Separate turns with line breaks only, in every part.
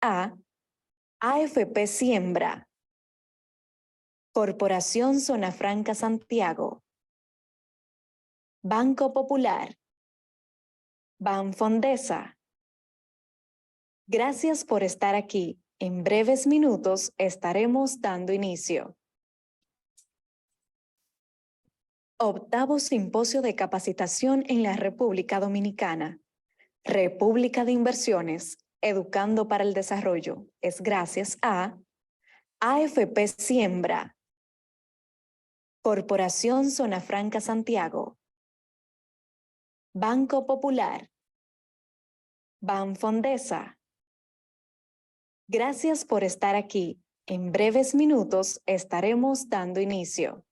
a AFP Siembra, Corporación Zona Franca Santiago, Banco Popular, Banfondesa. Gracias por estar aquí. En breves minutos estaremos dando inicio. Octavo Simposio de Capacitación en la República Dominicana. República de Inversiones, Educando para el Desarrollo. Es gracias a AFP Siembra, Corporación Zona Franca Santiago, Banco Popular, Banfondesa. Gracias por estar aquí. En breves minutos estaremos dando inicio.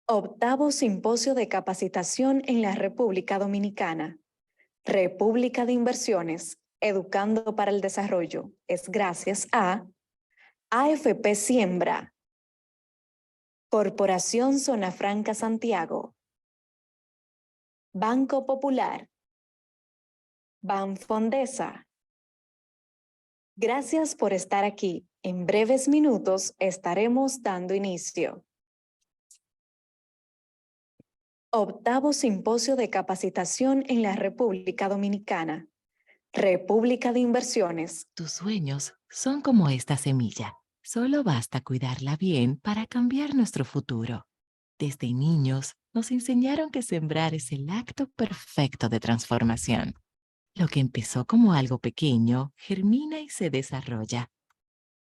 Octavo Simposio de Capacitación en la República Dominicana. República de Inversiones, Educando para el Desarrollo. Es gracias a AFP Siembra, Corporación Zona Franca Santiago, Banco Popular, Banfondesa. Gracias por estar aquí. En breves minutos estaremos dando inicio. Octavo Simposio de Capacitación en la República Dominicana. República de Inversiones.
Tus sueños son como esta semilla. Solo basta cuidarla bien para cambiar nuestro futuro. Desde niños nos enseñaron que sembrar es el acto perfecto de transformación. Lo que empezó como algo pequeño germina y se desarrolla.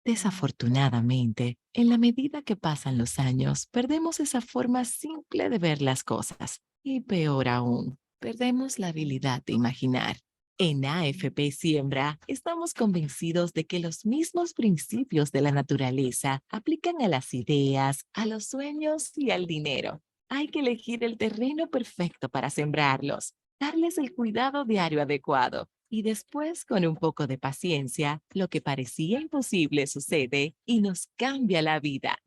Desafortunadamente, en la medida que pasan los años, perdemos esa forma simple de ver las cosas. Y peor aún, perdemos la habilidad de imaginar. En AFP Siembra, estamos convencidos de que los mismos principios de la naturaleza aplican a las ideas, a los sueños y al dinero. Hay que elegir el terreno perfecto para sembrarlos, darles el cuidado diario adecuado. Y después, con un poco de paciencia, lo que parecía imposible sucede y nos cambia la vida.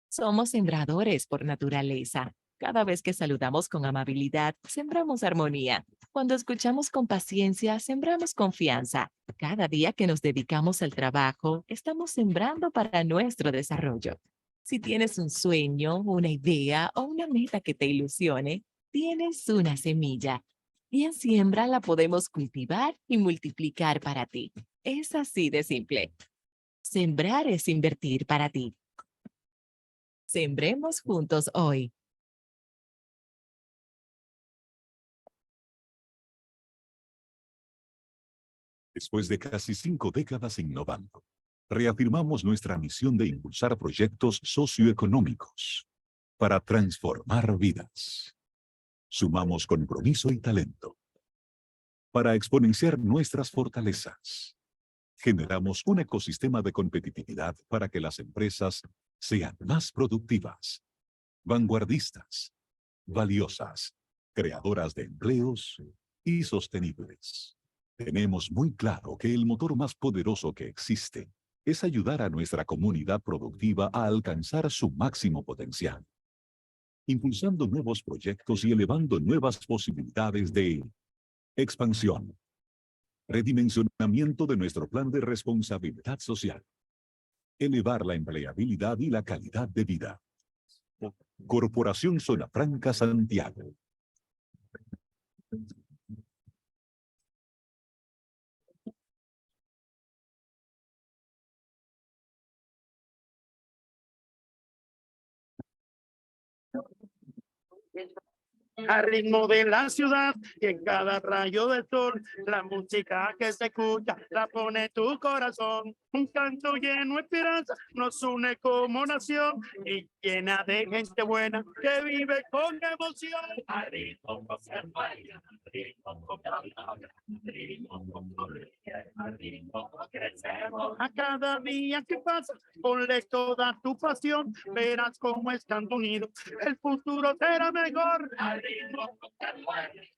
Somos sembradores por naturaleza. Cada vez que saludamos con amabilidad, sembramos armonía. Cuando escuchamos con paciencia, sembramos confianza. Cada día que nos dedicamos al trabajo, estamos sembrando para nuestro desarrollo. Si tienes un sueño, una idea o una meta que te ilusione, tienes una semilla. Y en siembra la podemos cultivar y multiplicar para ti. Es así de simple. Sembrar es invertir para ti. Sembremos juntos hoy.
Después de casi 5 décadas innovando, reafirmamos nuestra misión de impulsar proyectos socioeconómicos para transformar vidas. Sumamos compromiso y talento para exponenciar nuestras fortalezas. Generamos un ecosistema de competitividad para que las empresas sean más productivas, vanguardistas, valiosas, creadoras de empleos y sostenibles. Tenemos muy claro que el motor más poderoso que existe es ayudar a nuestra comunidad productiva a alcanzar su máximo potencial, impulsando nuevos proyectos y elevando nuevas posibilidades de expansión, redimensionamiento de nuestro plan de responsabilidad social, elevar la empleabilidad y la calidad de vida. Corporación Zona Franca Santiago.
Al ritmo de la ciudad y en cada rayo del sol, la música que se escucha la pone tu corazón. Un canto lleno de esperanza nos une como nación y llena de gente buena que vive con emoción. Al ritmo se baila, al ritmo al ritmo crecemos. A cada día que pasa, ponle toda tu pasión, verás cómo están unidos, el futuro será mejor. Al ritmo,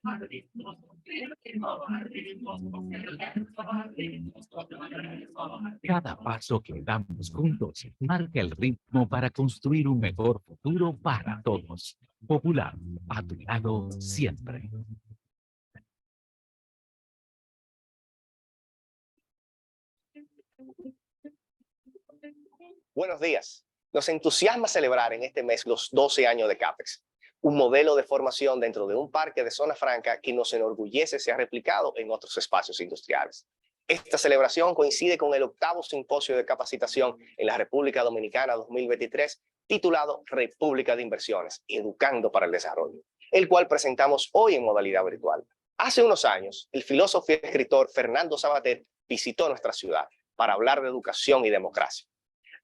al ritmo,
Cada paso que damos juntos marca el ritmo para construir un mejor futuro para todos. Popular, a tu lado siempre.
Buenos días. Nos entusiasma celebrar en este mes los 12 años de CAPEX, un modelo de formación dentro de un parque de zona franca que nos enorgullece se ha replicado en otros espacios industriales. Esta celebración coincide con el 8º Simposio de Capacitación en la República Dominicana 2023, titulado República de Inversiones, Educando para el Desarrollo, el cual presentamos hoy en modalidad virtual. Hace unos años, el filósofo y escritor Fernando Savater visitó nuestra ciudad para hablar de educación y democracia.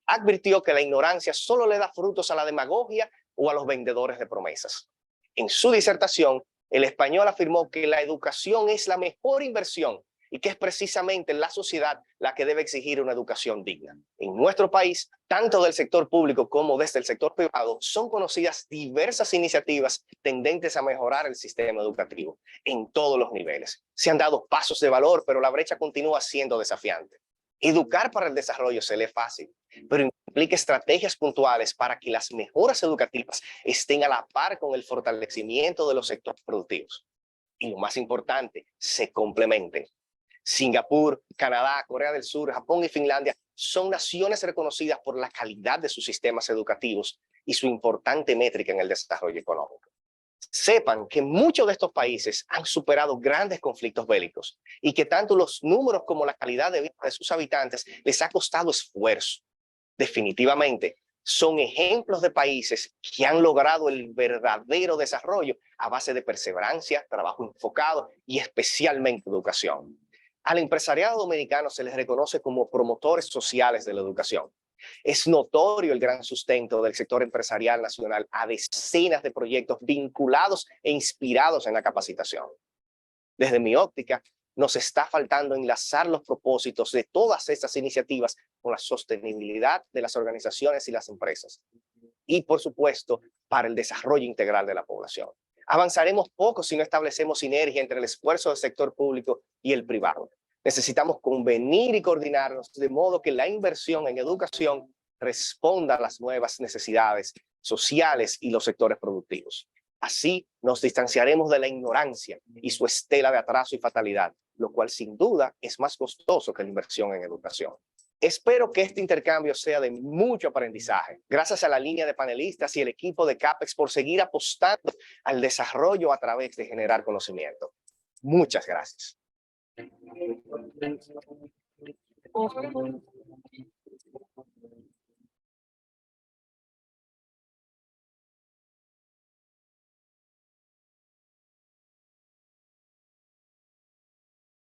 Advirtió que la ignorancia solo le da frutos a la demagogia o a los vendedores de promesas. En su disertación, el español afirmó que la educación es la mejor inversión y que es precisamente la sociedad la que debe exigir una educación digna. En nuestro país, tanto del sector público como desde el sector privado, son conocidas diversas iniciativas tendentes a mejorar el sistema educativo en todos los niveles. Se han dado pasos de valor, pero la brecha continúa siendo desafiante. Educar para el desarrollo se lee fácil, pero implica estrategias puntuales para que las mejoras educativas estén a la par con el fortalecimiento de los sectores productivos. Y lo más importante, se complementen. Singapur, Canadá, Corea del Sur, Japón y Finlandia son naciones reconocidas por la calidad de sus sistemas educativos y su importante métrica en el desarrollo económico. Sepan que muchos de estos países han superado grandes conflictos bélicos y que tanto los números como la calidad de vida de sus habitantes les ha costado esfuerzo. Definitivamente, son ejemplos de países que han logrado el verdadero desarrollo a base de perseverancia, trabajo enfocado y especialmente educación. Al empresariado dominicano se les reconoce como promotores sociales de la educación. Es notorio el gran sustento del sector empresarial nacional a decenas de proyectos vinculados e inspirados en la capacitación. Desde mi óptica, nos está faltando enlazar los propósitos de todas estas iniciativas con la sostenibilidad de las organizaciones y las empresas. Y, por supuesto, para el desarrollo integral de la población. Avanzaremos poco si no establecemos sinergia entre el esfuerzo del sector público y el privado. Necesitamos convenir y coordinarnos de modo que la inversión en educación responda a las nuevas necesidades sociales y los sectores productivos. Así nos distanciaremos de la ignorancia y su estela de atraso y fatalidad, lo cual sin duda es más costoso que la inversión en educación. Espero que este intercambio sea de mucho aprendizaje. Gracias a la línea de panelistas y el equipo de CAPEX por seguir apostando al desarrollo a través de generar conocimiento. Muchas gracias.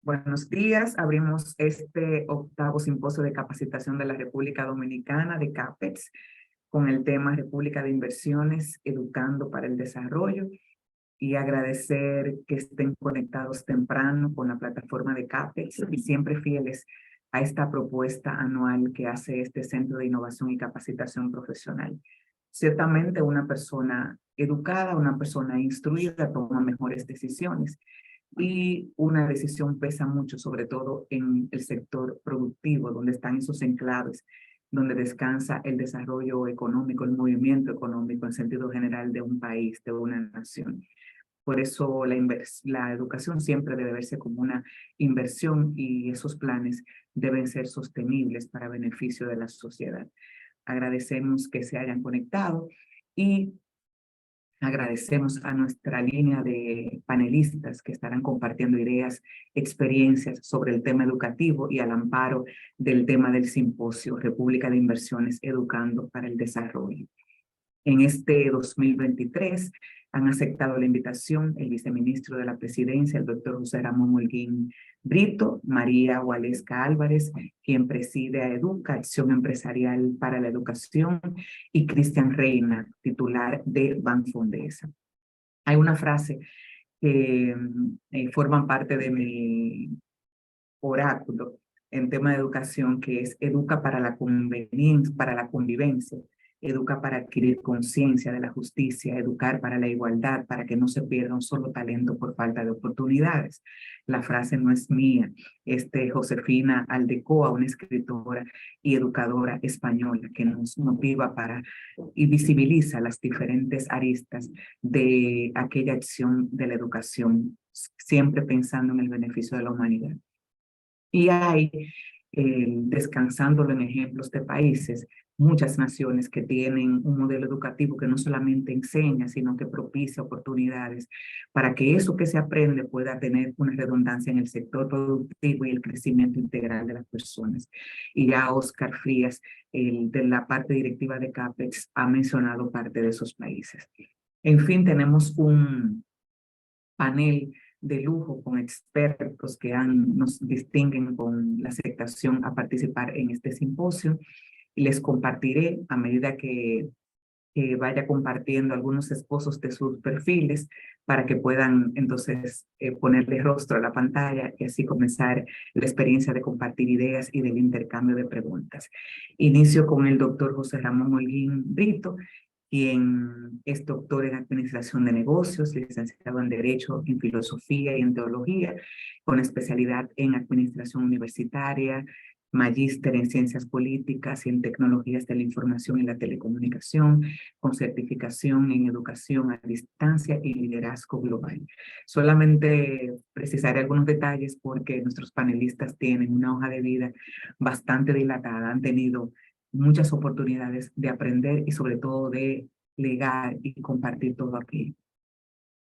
Buenos días, abrimos este 8º Simposio de Capacitación de la República Dominicana de CAPEX con el tema República de Inversiones, Educando para el Desarrollo, y agradecer que estén conectados temprano con la plataforma de CAPEX y siempre fieles a esta propuesta anual que hace este Centro de Innovación y Capacitación Profesional. Ciertamente una persona educada, una persona instruida toma mejores decisiones. Y una decisión pesa mucho, sobre todo en el sector productivo, donde están esos enclaves, donde descansa el desarrollo económico, el movimiento económico en sentido general de un país, de una nación. Por eso la educación siempre debe verse como una inversión y esos planes deben ser sostenibles para beneficio de la sociedad. Agradecemos que se hayan conectado y agradecemos a nuestra línea de panelistas que estarán compartiendo ideas, experiencias sobre el tema educativo y al amparo del tema del simposio República de Inversiones, Educando para el Desarrollo. En este 2023 han aceptado la invitación el viceministro de la Presidencia, el doctor José Ramón Holguín Brito, María Gualesca Álvarez, quien preside a EDUCA, Acción Empresarial para la Educación, y Cristian Reina, titular de Banfondesa. Hay una frase que forman parte de mi oráculo en tema de educación, que es educa para la convivencia, educa para adquirir conciencia de la justicia, educar para la igualdad, para que no se pierda un solo talento por falta de oportunidades. La frase no es mía, es de Josefina Aldecoa, una escritora y educadora española que nos motiva y visibiliza las diferentes aristas de aquella acción de la educación, siempre pensando en el beneficio de la humanidad. Y hay descansándolo en ejemplos de países, muchas naciones que tienen un modelo educativo que no solamente enseña, sino que propicia oportunidades para que eso que se aprende pueda tener una redundancia en el sector productivo y el crecimiento integral de las personas. Y ya Oscar Frías, de la parte directiva de CAPEX, ha mencionado parte de esos países. En fin, tenemos un panel de lujo con expertos que nos distinguen con la aceptación a participar en este simposio. Y les compartiré a medida que vaya compartiendo algunos esposos de sus perfiles para que puedan entonces ponerle rostro a la pantalla y así comenzar la experiencia de compartir ideas y del intercambio de preguntas. Inicio con el doctor José Ramón Holguín Brito, quien es doctor en Administración de Negocios, licenciado en Derecho, en Filosofía y en Teología, con especialidad en Administración Universitaria, magíster en Ciencias Políticas y en Tecnologías de la Información y la Telecomunicación, con certificación en Educación a Distancia y Liderazgo Global. Solamente precisaré algunos detalles porque nuestros panelistas tienen una hoja de vida bastante dilatada, han tenido muchas oportunidades de aprender y sobre todo de legar y compartir todo aquello.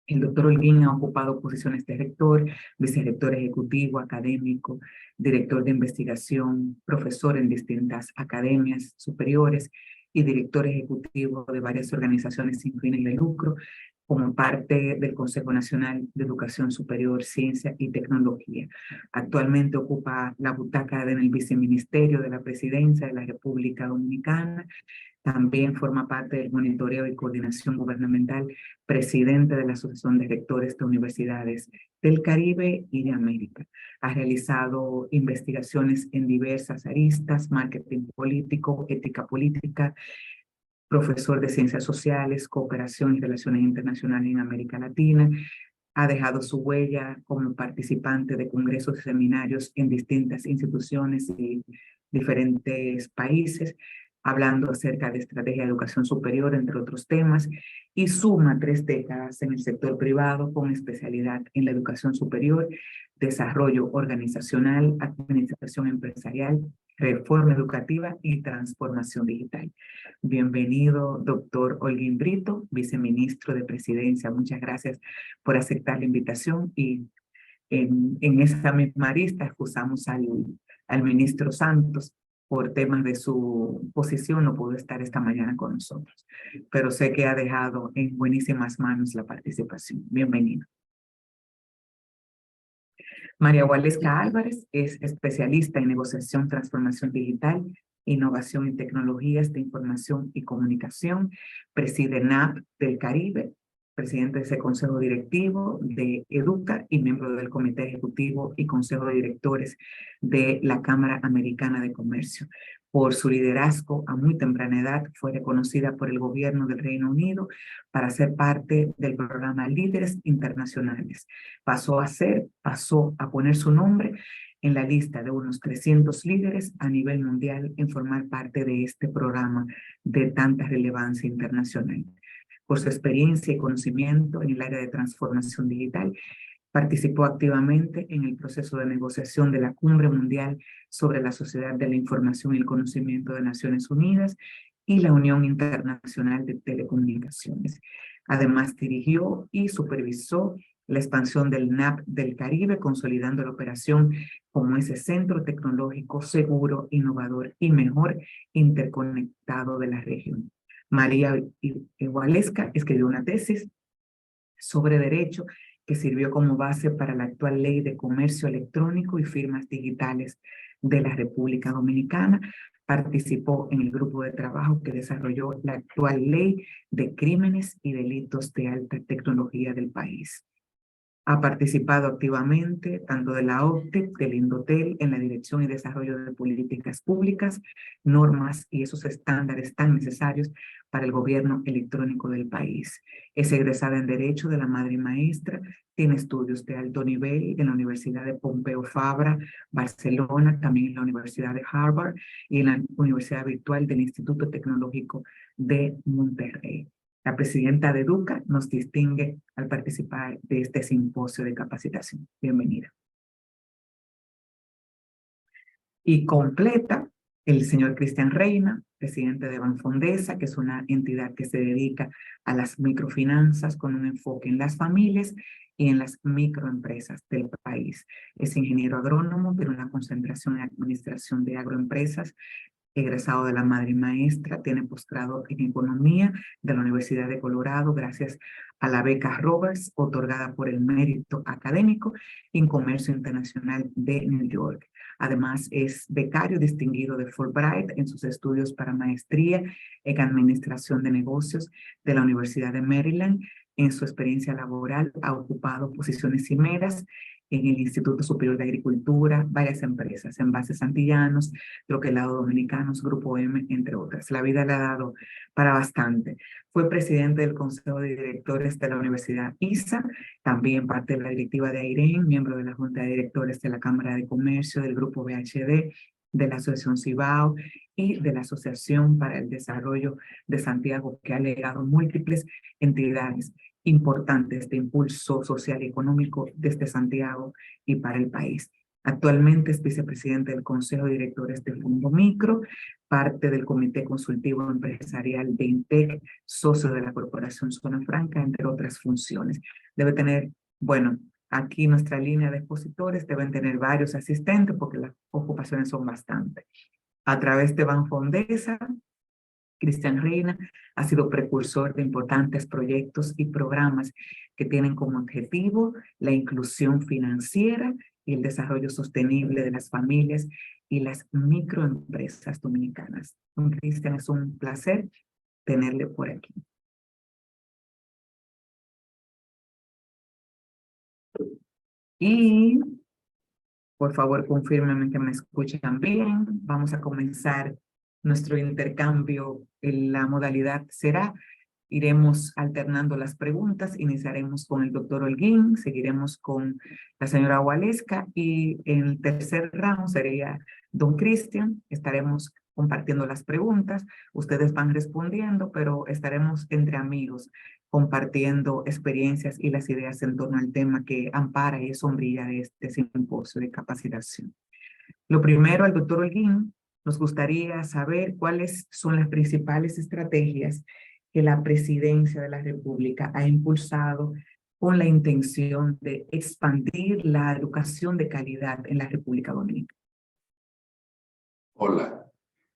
El doctor Holguín ha ocupado posiciones de rector, vicerrector ejecutivo, académico, director de investigación, profesor en distintas academias superiores y director ejecutivo de varias organizaciones sin fines de lucro, como parte del Consejo Nacional de Educación Superior, Ciencia y Tecnología. Actualmente ocupa la butaca en el Viceministerio de la Presidencia de la República Dominicana. También forma parte del monitoreo y coordinación gubernamental, presidente de la Asociación de Rectores de Universidades del Caribe y de América. Ha realizado investigaciones en diversas aristas, marketing político, ética política, profesor de Ciencias Sociales, Cooperación y Relaciones Internacionales en América Latina. Ha dejado su huella como participante de congresos y seminarios en distintas instituciones y diferentes países, hablando acerca de estrategia de educación superior, entre otros temas, y suma 3 décadas en el sector privado con especialidad en la educación superior, desarrollo organizacional, administración empresarial, reforma educativa y transformación digital. Bienvenido, doctor Holguín Brito, viceministro de Presidencia. Muchas gracias por aceptar la invitación y en esa misma arista excusamos al ministro Santos por temas de su posición, no pudo estar esta mañana con nosotros, pero sé que ha dejado en buenísimas manos la participación. Bienvenido. María Waleska Álvarez es especialista en negociación, transformación digital, innovación y tecnologías de información y comunicación, preside NAP del Caribe, presidente de ese consejo directivo de EDUCA y miembro del comité ejecutivo y consejo de directores de la Cámara Americana de Comercio. Por su liderazgo a muy temprana edad fue reconocida por el gobierno del Reino Unido para ser parte del programa Líderes Internacionales. Pasó a poner su nombre en la lista de unos 300 líderes a nivel mundial en formar parte de este programa de tanta relevancia internacional. Por su experiencia y conocimiento en el área de transformación digital, participó activamente en el proceso de negociación de la Cumbre Mundial sobre la Sociedad de la Información y el Conocimiento de Naciones Unidas y la Unión Internacional de Telecomunicaciones. Además, dirigió y supervisó la expansión del NAP del Caribe, consolidando la operación como ese centro tecnológico seguro, innovador y mejor interconectado de la región. María Waleska escribió una tesis sobre derecho que sirvió como base para la actual Ley de Comercio Electrónico y Firmas Digitales de la República Dominicana. Participó en el grupo de trabajo que desarrolló la actual Ley de Crímenes y Delitos de Alta Tecnología del país. Ha participado activamente tanto de la OCDE, del Indotel, en la dirección y desarrollo de políticas públicas, normas y esos estándares tan necesarios para el gobierno electrónico del país. Es egresada en Derecho de la Madre y Maestra, tiene estudios de alto nivel en la Universidad de Pompeu Fabra, Barcelona, también en la Universidad de Harvard y en la Universidad Virtual del Instituto Tecnológico de Monterrey. La presidenta de EDUCA nos distingue al participar de este simposio de capacitación. Bienvenida. Y completa el señor Cristian Reina, presidente de Banfondesa, que es una entidad que se dedica a las microfinanzas con un enfoque en las familias y en las microempresas del país. Es ingeniero agrónomo, tiene una concentración en administración de agroempresas, egresado de la Madre y Maestra, tiene posgrado en Economía de la Universidad de Colorado, gracias a la beca Roberts, otorgada por el Mérito Académico en Comercio Internacional de New York. Además, es becario distinguido de Fulbright en sus estudios para maestría en Administración de Negocios de la Universidad de Maryland. En su experiencia laboral ha ocupado posiciones cimeras en el Instituto Superior de Agricultura, varias empresas, Envases Antillanos, Troquelado Dominicanos, Grupo M, entre otras. La vida le ha dado para bastante. Fue presidente del Consejo de Directores de la Universidad ISA, también parte de la directiva de AIREN, miembro de la Junta de Directores de la Cámara de Comercio, del Grupo BHD, de la Asociación Cibao y de la Asociación para el Desarrollo de Santiago, que ha legado múltiples entidades importantes de impulso social y económico desde Santiago y para el país. Actualmente es vicepresidente del Consejo de Directores de Fondo Micro, parte del Comité Consultivo Empresarial de INTEC, socio de la Corporación Zona Franca, entre otras funciones. Debe tener, bueno, aquí nuestra línea de expositores deben tener varios asistentes porque las ocupaciones son bastantes. A través de Banfondesa, Cristian Reina ha sido precursor de importantes proyectos y programas que tienen como objetivo la inclusión financiera y el desarrollo sostenible de las familias y las microempresas dominicanas. Don Cristian, es un placer tenerle por aquí. Y por favor, confírmenme que me escuchan bien. Vamos a comenzar nuestro intercambio. La modalidad será, iremos alternando las preguntas. Iniciaremos con el doctor Holguín, seguiremos con la señora Waleska y en el tercer round sería don Cristian. Estaremos compartiendo las preguntas. Ustedes van respondiendo, pero estaremos entre amigos compartiendo experiencias y las ideas en torno al tema que ampara y es sombrilla de este simposio de capacitación. Lo primero, al doctor Holguín, nos gustaría saber cuáles son las principales estrategias que la Presidencia de la República ha impulsado con la intención de expandir la educación de calidad en la República Dominicana.
Hola.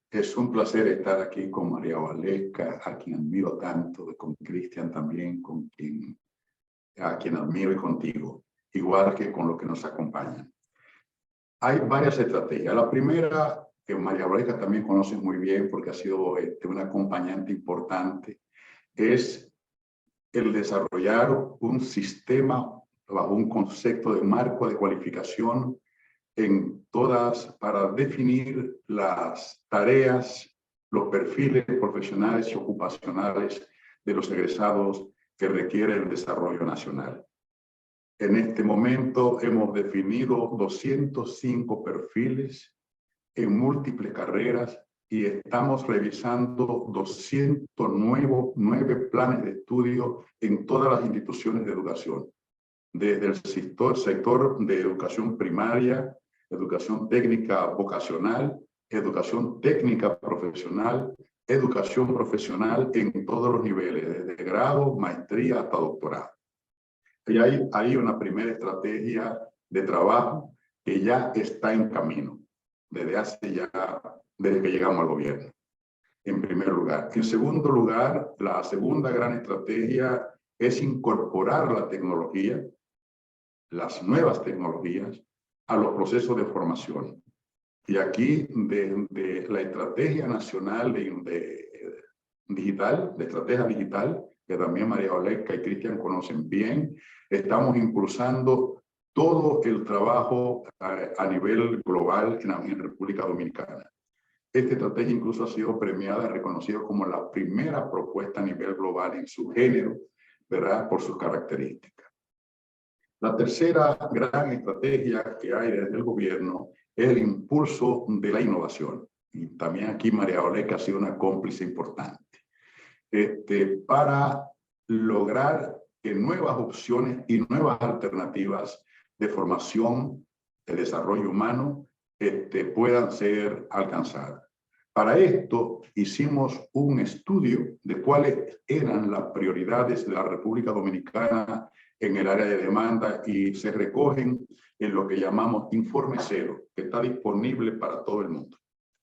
Es un placer estar aquí con María Waleska, a quien admiro tanto, con Cristian también, a quien admiro y contigo, igual que con los que nos acompañan. Hay varias estrategias. La primera, que María Waleska también conoce muy bien porque ha sido una acompañante importante, es el desarrollar un sistema bajo un concepto de marco de cualificación para definir las tareas, los perfiles profesionales y ocupacionales de los egresados que requiere el desarrollo nacional. En este momento hemos definido 205 perfiles en múltiples carreras y estamos revisando 209 planes de estudio en todas las instituciones de educación, desde el sector de educación primaria, educación técnica vocacional, educación técnica profesional, educación profesional en todos los niveles, desde grado, maestría hasta doctorado. Y hay una primera estrategia de trabajo que ya está en camino, desde que llegamos al gobierno, en primer lugar. En segundo lugar, la segunda gran estrategia es incorporar la tecnología, las nuevas tecnologías, a los procesos de formación. Y aquí, de la Estrategia Nacional Digital, de Estrategia Digital, que también María Waleska y Cristian conocen bien, estamos impulsando todo el trabajo a nivel global en República Dominicana. Esta estrategia incluso ha sido premiada, reconocida como la primera propuesta a nivel global en su género, ¿verdad? Por sus características. La tercera gran estrategia que hay desde el gobierno es el impulso de la innovación. Y también aquí María Waleska ha sido una cómplice importante. Para lograr que nuevas opciones y nuevas alternativas de formación, de desarrollo humano, puedan ser alcanzadas. Para esto hicimos un estudio de cuáles eran las prioridades de la República Dominicana en el área de demanda y se recogen en lo que llamamos Informe Cero, que está disponible para todo el mundo.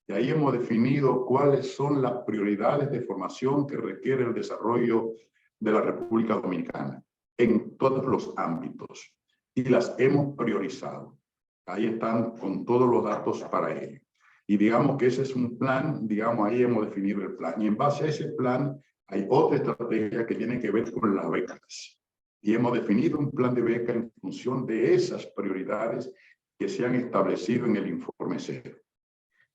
Y ahí hemos definido cuáles son las prioridades de formación que requiere el desarrollo de la República Dominicana en todos los ámbitos y las hemos priorizado. Ahí están con todos los datos para ello. Y digamos que ese es un plan, digamos, ahí hemos definido el plan. Y en base a ese plan hay otra estrategia que tiene que ver con las becas. Y hemos definido un plan de beca en función de esas prioridades que se han establecido en el Informe Cero.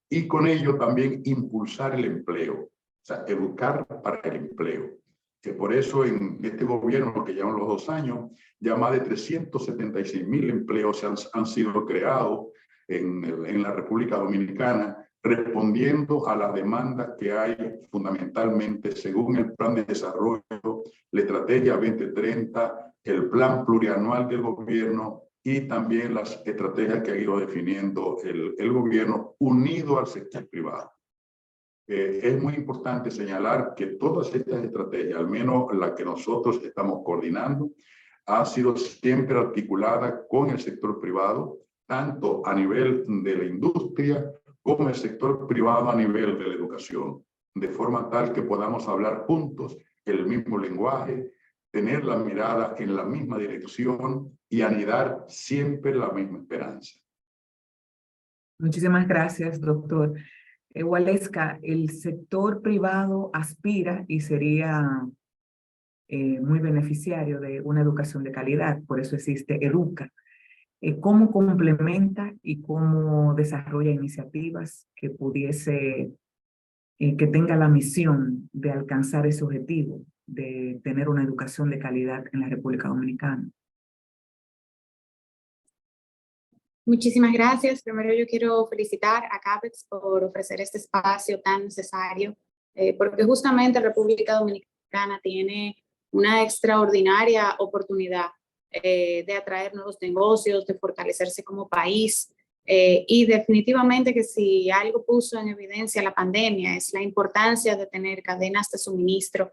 Y con ello también impulsar el empleo, o sea, educar para el empleo. Que por eso en este gobierno, que llevan los 2 años, ya más de 376.000 empleos han sido creados en la República Dominicana, respondiendo a las demandas que hay fundamentalmente según el Plan de Desarrollo, la Estrategia 2030, el Plan Plurianual del Gobierno y también las estrategias que ha ido definiendo el gobierno unido al sector privado. Es muy importante señalar que todas estas estrategias, al menos la que nosotros estamos coordinando, ha sido siempre articulada con el sector privado, tanto a nivel de la industria como el sector privado a nivel de la educación, de forma tal que podamos hablar juntos el mismo lenguaje, tener la mirada en la misma dirección y anidar siempre la misma esperanza.
Muchísimas gracias, doctor. Waleska, el sector privado aspira y sería muy beneficiario de una educación de calidad, por eso existe EDUCA. ¿Cómo complementa y cómo desarrolla iniciativas que pudiese, que tenga la misión de alcanzar ese objetivo, de tener una educación de calidad en la República Dominicana?
Muchísimas gracias. Primero yo quiero felicitar a CAPEX por ofrecer este espacio tan necesario, porque justamente la República Dominicana tiene una extraordinaria oportunidad de atraer nuevos negocios, de fortalecerse como país, y definitivamente que si algo puso en evidencia la pandemia es la importancia de tener cadenas de suministro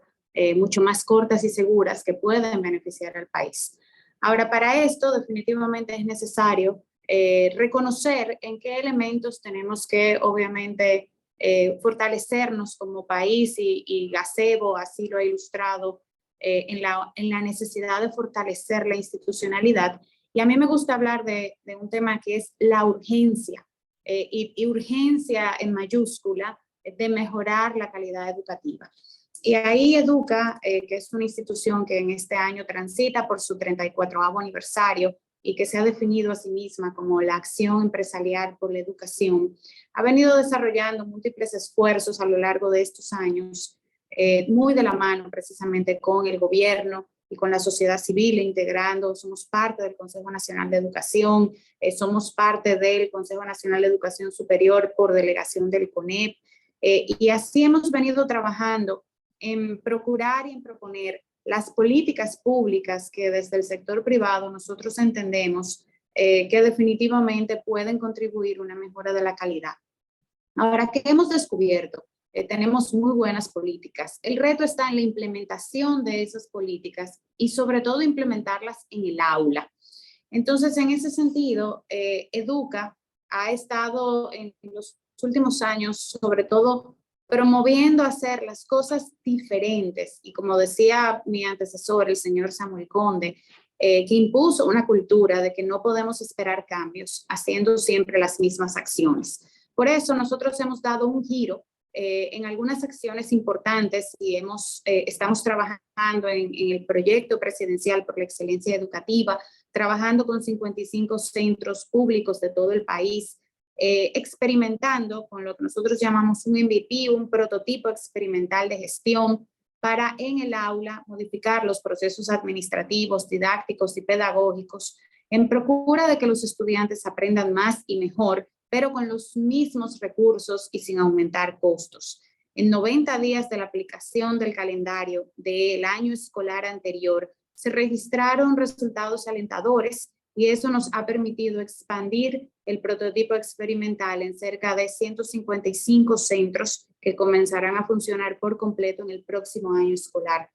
mucho más cortas y seguras que pueden beneficiar al país. Ahora, para esto definitivamente es necesario reconocer en qué elementos tenemos que obviamente fortalecernos como país y Gazebo así lo ha ilustrado en la necesidad de fortalecer la institucionalidad. Y a mí me gusta hablar de un tema que es la urgencia y urgencia en mayúscula de mejorar la calidad educativa. Y ahí EDUCA, que es una institución que en este año transita por su 34º aniversario, y que se ha definido a sí misma como la acción empresarial por la educación, ha venido desarrollando múltiples esfuerzos a lo largo de estos años, muy de la mano precisamente con el gobierno y con la sociedad civil, integrando, somos parte del Consejo Nacional de Educación, somos parte del Consejo Nacional de Educación Superior por delegación del CONEP, y así hemos venido trabajando en procurar y en proponer las políticas públicas que desde el sector privado nosotros entendemos que definitivamente pueden contribuir a una mejora de la calidad. Ahora, ¿qué hemos descubierto? Tenemos muy buenas políticas. El reto está en la implementación de esas políticas y sobre todo implementarlas en el aula. Entonces, en ese sentido, EDUCA ha estado en los últimos años, sobre todo, promoviendo hacer las cosas diferentes. Y como decía mi antecesor, el señor Samuel Conde, que impuso una cultura de que no podemos esperar cambios haciendo siempre las mismas acciones. Por eso nosotros hemos dado un giro en algunas acciones importantes y estamos trabajando en el proyecto presidencial por la excelencia educativa, trabajando con 55 centros públicos de todo el país, experimentando con lo que nosotros llamamos un MVP, un prototipo experimental de gestión, para en el aula modificar los procesos administrativos, didácticos y pedagógicos en procura de que los estudiantes aprendan más y mejor, pero con los mismos recursos y sin aumentar costos. En 90 días de la aplicación del calendario del año escolar anterior, se registraron resultados alentadores y eso nos ha permitido expandir el prototipo experimental en cerca de 155 centros que comenzarán a funcionar por completo en el próximo año escolar.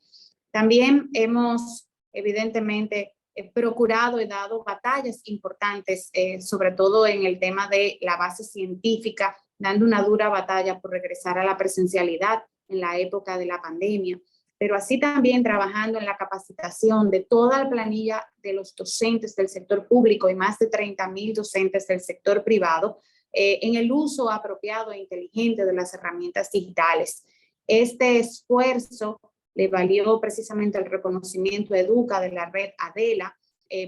También hemos, evidentemente, procurado y dado batallas importantes, sobre todo en el tema de la base científica, dando una dura batalla por regresar a la presencialidad en la época de la pandemia, pero así también trabajando en la capacitación de toda la planilla de los docentes del sector público y más de 30,000 docentes del sector privado en el uso apropiado e inteligente de las herramientas digitales. Este esfuerzo le valió precisamente el reconocimiento Educa de la red Adela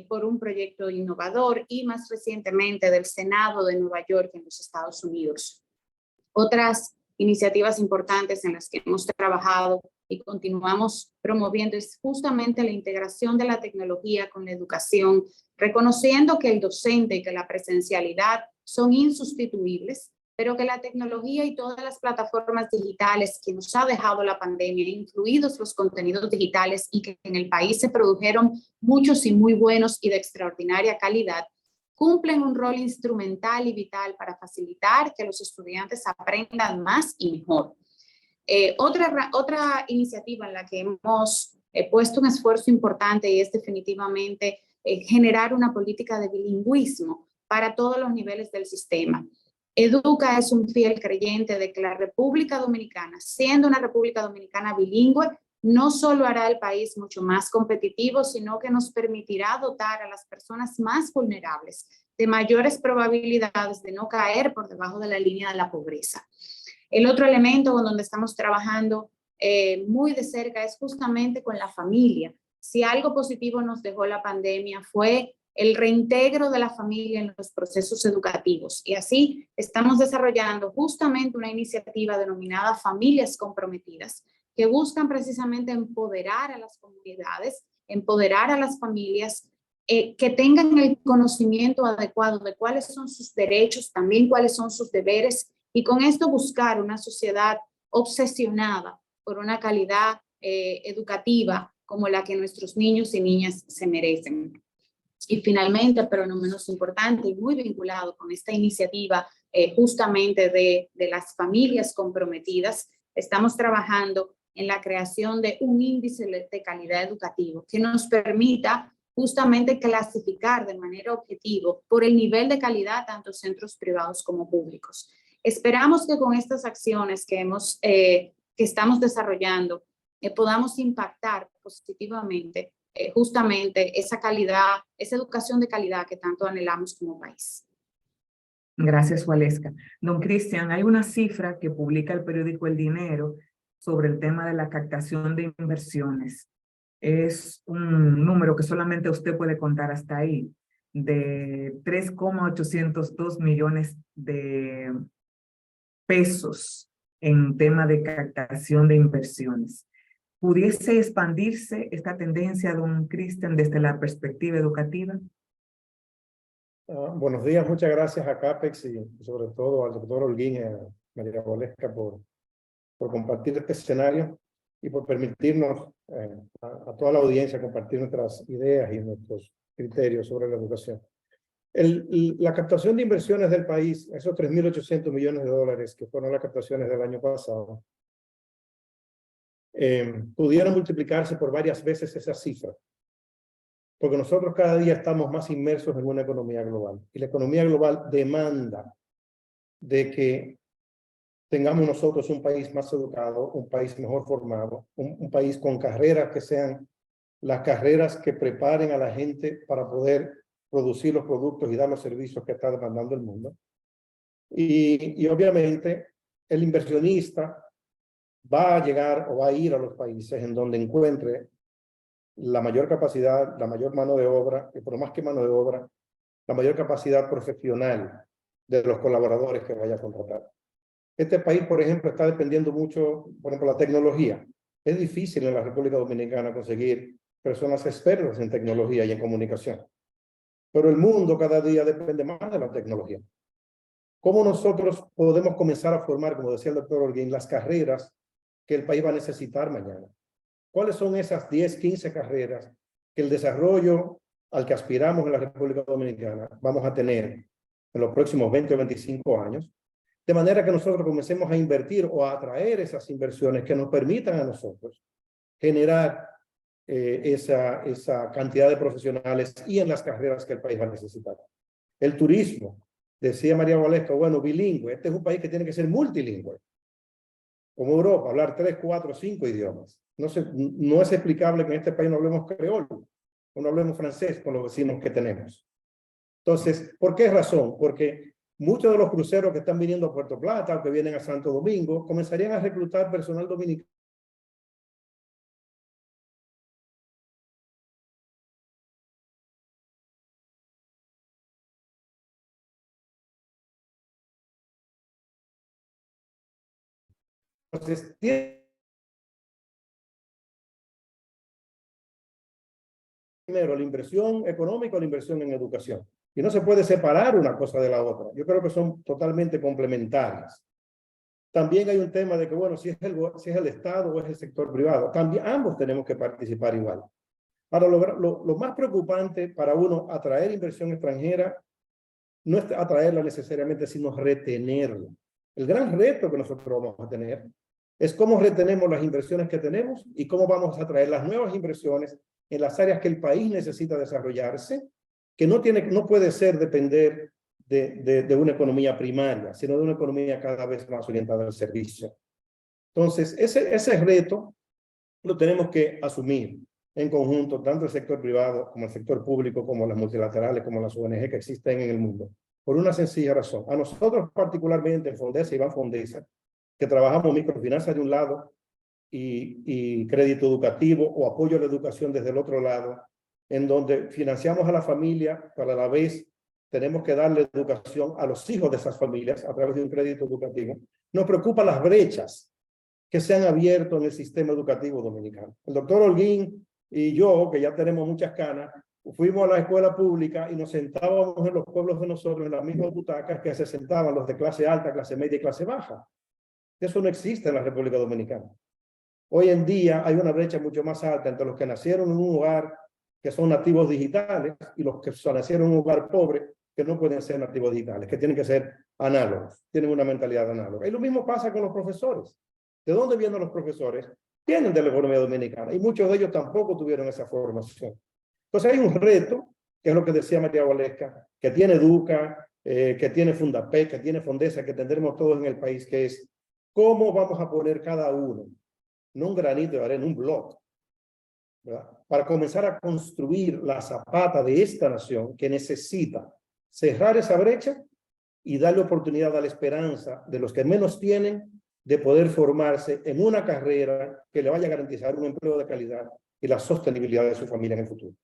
por un proyecto innovador y más recientemente del Senado de Nueva York en los Estados Unidos. Otras iniciativas importantes en las que hemos trabajado y continuamos promoviendo es justamente la integración de la tecnología con la educación, reconociendo que el docente y que la presencialidad son insustituibles, pero que la tecnología y todas las plataformas digitales que nos ha dejado la pandemia, incluidos los contenidos digitales y que en el país se produjeron muchos y muy buenos y de extraordinaria calidad, cumplen un rol instrumental y vital para facilitar que los estudiantes aprendan más y mejor. Otra iniciativa en la que hemos puesto un esfuerzo importante es definitivamente generar una política de bilingüismo para todos los niveles del sistema. Educa es un fiel creyente de que la República Dominicana, siendo una República Dominicana bilingüe, no solo hará el país mucho más competitivo, sino que nos permitirá dotar a las personas más vulnerables de mayores probabilidades de no caer por debajo de la línea de la pobreza. El otro elemento con donde estamos trabajando muy de cerca es justamente con la familia. Si algo positivo nos dejó la pandemia fue el reintegro de la familia en los procesos educativos. Y así estamos desarrollando justamente una iniciativa denominada Familias Comprometidas, que buscan precisamente empoderar a las comunidades, empoderar a las familias, que tengan el conocimiento adecuado de cuáles son sus derechos, también cuáles son sus deberes, y con esto buscar una sociedad obsesionada por una calidad educativa como la que nuestros niños y niñas se merecen. Y finalmente, pero no menos importante y muy vinculado con esta iniciativa justamente de las familias comprometidas, estamos trabajando en la creación de un índice de calidad educativo que nos permita justamente clasificar de manera objetiva por el nivel de calidad tanto centros privados como públicos. Esperamos que con estas acciones que estamos desarrollando podamos impactar positivamente justamente esa calidad, esa educación de calidad que tanto anhelamos como país.
Gracias, Waleska. Don Cristian, hay una cifra que publica el periódico El Dinero sobre el tema de la captación de inversiones. Es un número que solamente usted puede contar hasta ahí, de 3,802 millones de pesos en tema de captación de inversiones. ¿Pudiese expandirse esta tendencia, don Cristian, desde la perspectiva educativa?
Buenos días, muchas gracias a CAPEX y sobre todo al doctor Holguín y a María Waleska por compartir este escenario y por permitirnos a toda la audiencia compartir nuestras ideas y nuestros criterios sobre la educación. La captación de inversiones del país, esos 3.800 millones de dólares que fueron las captaciones del año pasado, pudieron multiplicarse por varias veces esa cifra, porque nosotros cada día estamos más inmersos en una economía global, y la economía global demanda de que tengamos nosotros un país más educado, un país mejor formado, un país con carreras que sean las carreras que preparen a la gente para poder producir los productos y dar los servicios que está demandando el mundo. Y obviamente el inversionista va a llegar o va a ir a los países en donde encuentre la mayor capacidad, la mayor mano de obra, y por más que mano de obra, la mayor capacidad profesional de los colaboradores que vaya a contratar. Este país, por ejemplo, está dependiendo mucho, por ejemplo, la tecnología. Es difícil en la República Dominicana conseguir personas expertas en tecnología y en comunicación. Pero el mundo cada día depende más de la tecnología. ¿Cómo nosotros podemos comenzar a formar, como decía el doctor Holguín, las carreras que el país va a necesitar mañana? ¿Cuáles son esas 10, 15 carreras que el desarrollo al que aspiramos en la República Dominicana vamos a tener en los próximos 20 o 25 años, de manera que nosotros comencemos a invertir o a atraer esas inversiones que nos permitan a nosotros generar esa cantidad de profesionales y en las carreras que el país va a necesitar. El turismo, decía María Valesca, bueno, bilingüe. Este es un país que tiene que ser multilingüe. Como Europa, hablar 3, 4, 5 idiomas. No es explicable que en este país no hablemos creol o no hablemos francés con los vecinos que tenemos. Entonces, ¿por qué razón? Porque muchos de los cruceros que están viniendo a Puerto Plata o que vienen a Santo Domingo comenzarían a reclutar personal dominicano. Entonces, primero la inversión económica o la inversión en educación. Y no se puede separar una cosa de la otra. Yo creo que son totalmente complementarias. También hay un tema de que, bueno, si es el Estado o es el sector privado, también ambos tenemos que participar igual. Ahora, lo más preocupante para uno atraer inversión extranjera no es atraerla necesariamente, sino retenerla. El gran reto que nosotros vamos a tener es cómo retenemos las inversiones que tenemos y cómo vamos a traer las nuevas inversiones en las áreas que el país necesita desarrollarse, que no puede ser depender de una economía primaria, sino de una economía cada vez más orientada al servicio. Entonces, ese reto lo tenemos que asumir en conjunto, tanto el sector privado como el sector público, como las multilaterales, como las ONG que existen en el mundo, por una sencilla razón. A nosotros particularmente en Fondesa y Banfondesa, que trabajamos microfinanzas de un lado y crédito educativo o apoyo a la educación desde el otro lado, en donde financiamos a la familia, pero a la vez tenemos que darle educación a los hijos de esas familias a través de un crédito educativo. Nos preocupan las brechas que se han abierto en el sistema educativo dominicano. El doctor Holguín y yo, que ya tenemos muchas canas, fuimos a la escuela pública y nos sentábamos en los pueblos de nosotros en las mismas butacas que se sentaban los de clase alta, clase media y clase baja. Eso no existe en la República Dominicana. Hoy en día hay una brecha mucho más alta entre los que nacieron en un hogar que son nativos digitales y los que nacieron en un hogar pobre que no pueden ser nativos digitales, que tienen que ser análogos, tienen una mentalidad análoga. Y lo mismo pasa con los profesores. ¿De dónde vienen los profesores? Vienen de la economía dominicana y muchos de ellos tampoco tuvieron esa formación. Entonces hay un reto, que es lo que decía María Valesca, que tiene Educa, que tiene Fundapec, que tiene Fondesa, que tendremos todos en el país, que es cómo vamos a poner cada uno, no un granito de arena, un bloque, ¿verdad? Para comenzar a construir la zapata de esta nación que necesita cerrar esa brecha y darle oportunidad a la esperanza de los que menos tienen de poder formarse en una carrera que le vaya a garantizar un empleo de calidad y la sostenibilidad de su familia en el futuro.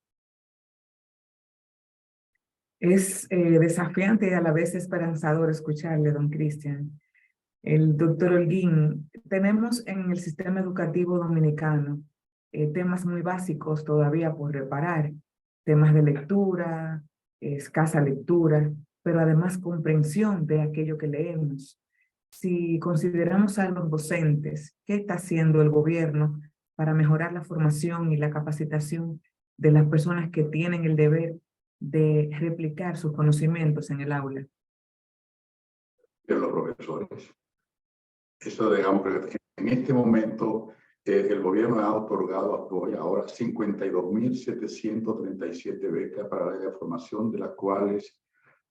Es desafiante y a la vez esperanzador escucharle, don Cristian. El doctor Holguín, tenemos en el sistema educativo dominicano temas muy básicos todavía por reparar, temas de lectura, escasa lectura, pero además comprensión de aquello que leemos. Si consideramos a los docentes, ¿qué está haciendo el gobierno para mejorar la formación y la capacitación de las personas que tienen el deber de replicar sus conocimientos en el aula?
De los profesores. Eso, digamos, que en este momento el gobierno ha otorgado ahora 52.737 becas para la área de formación, de las cuales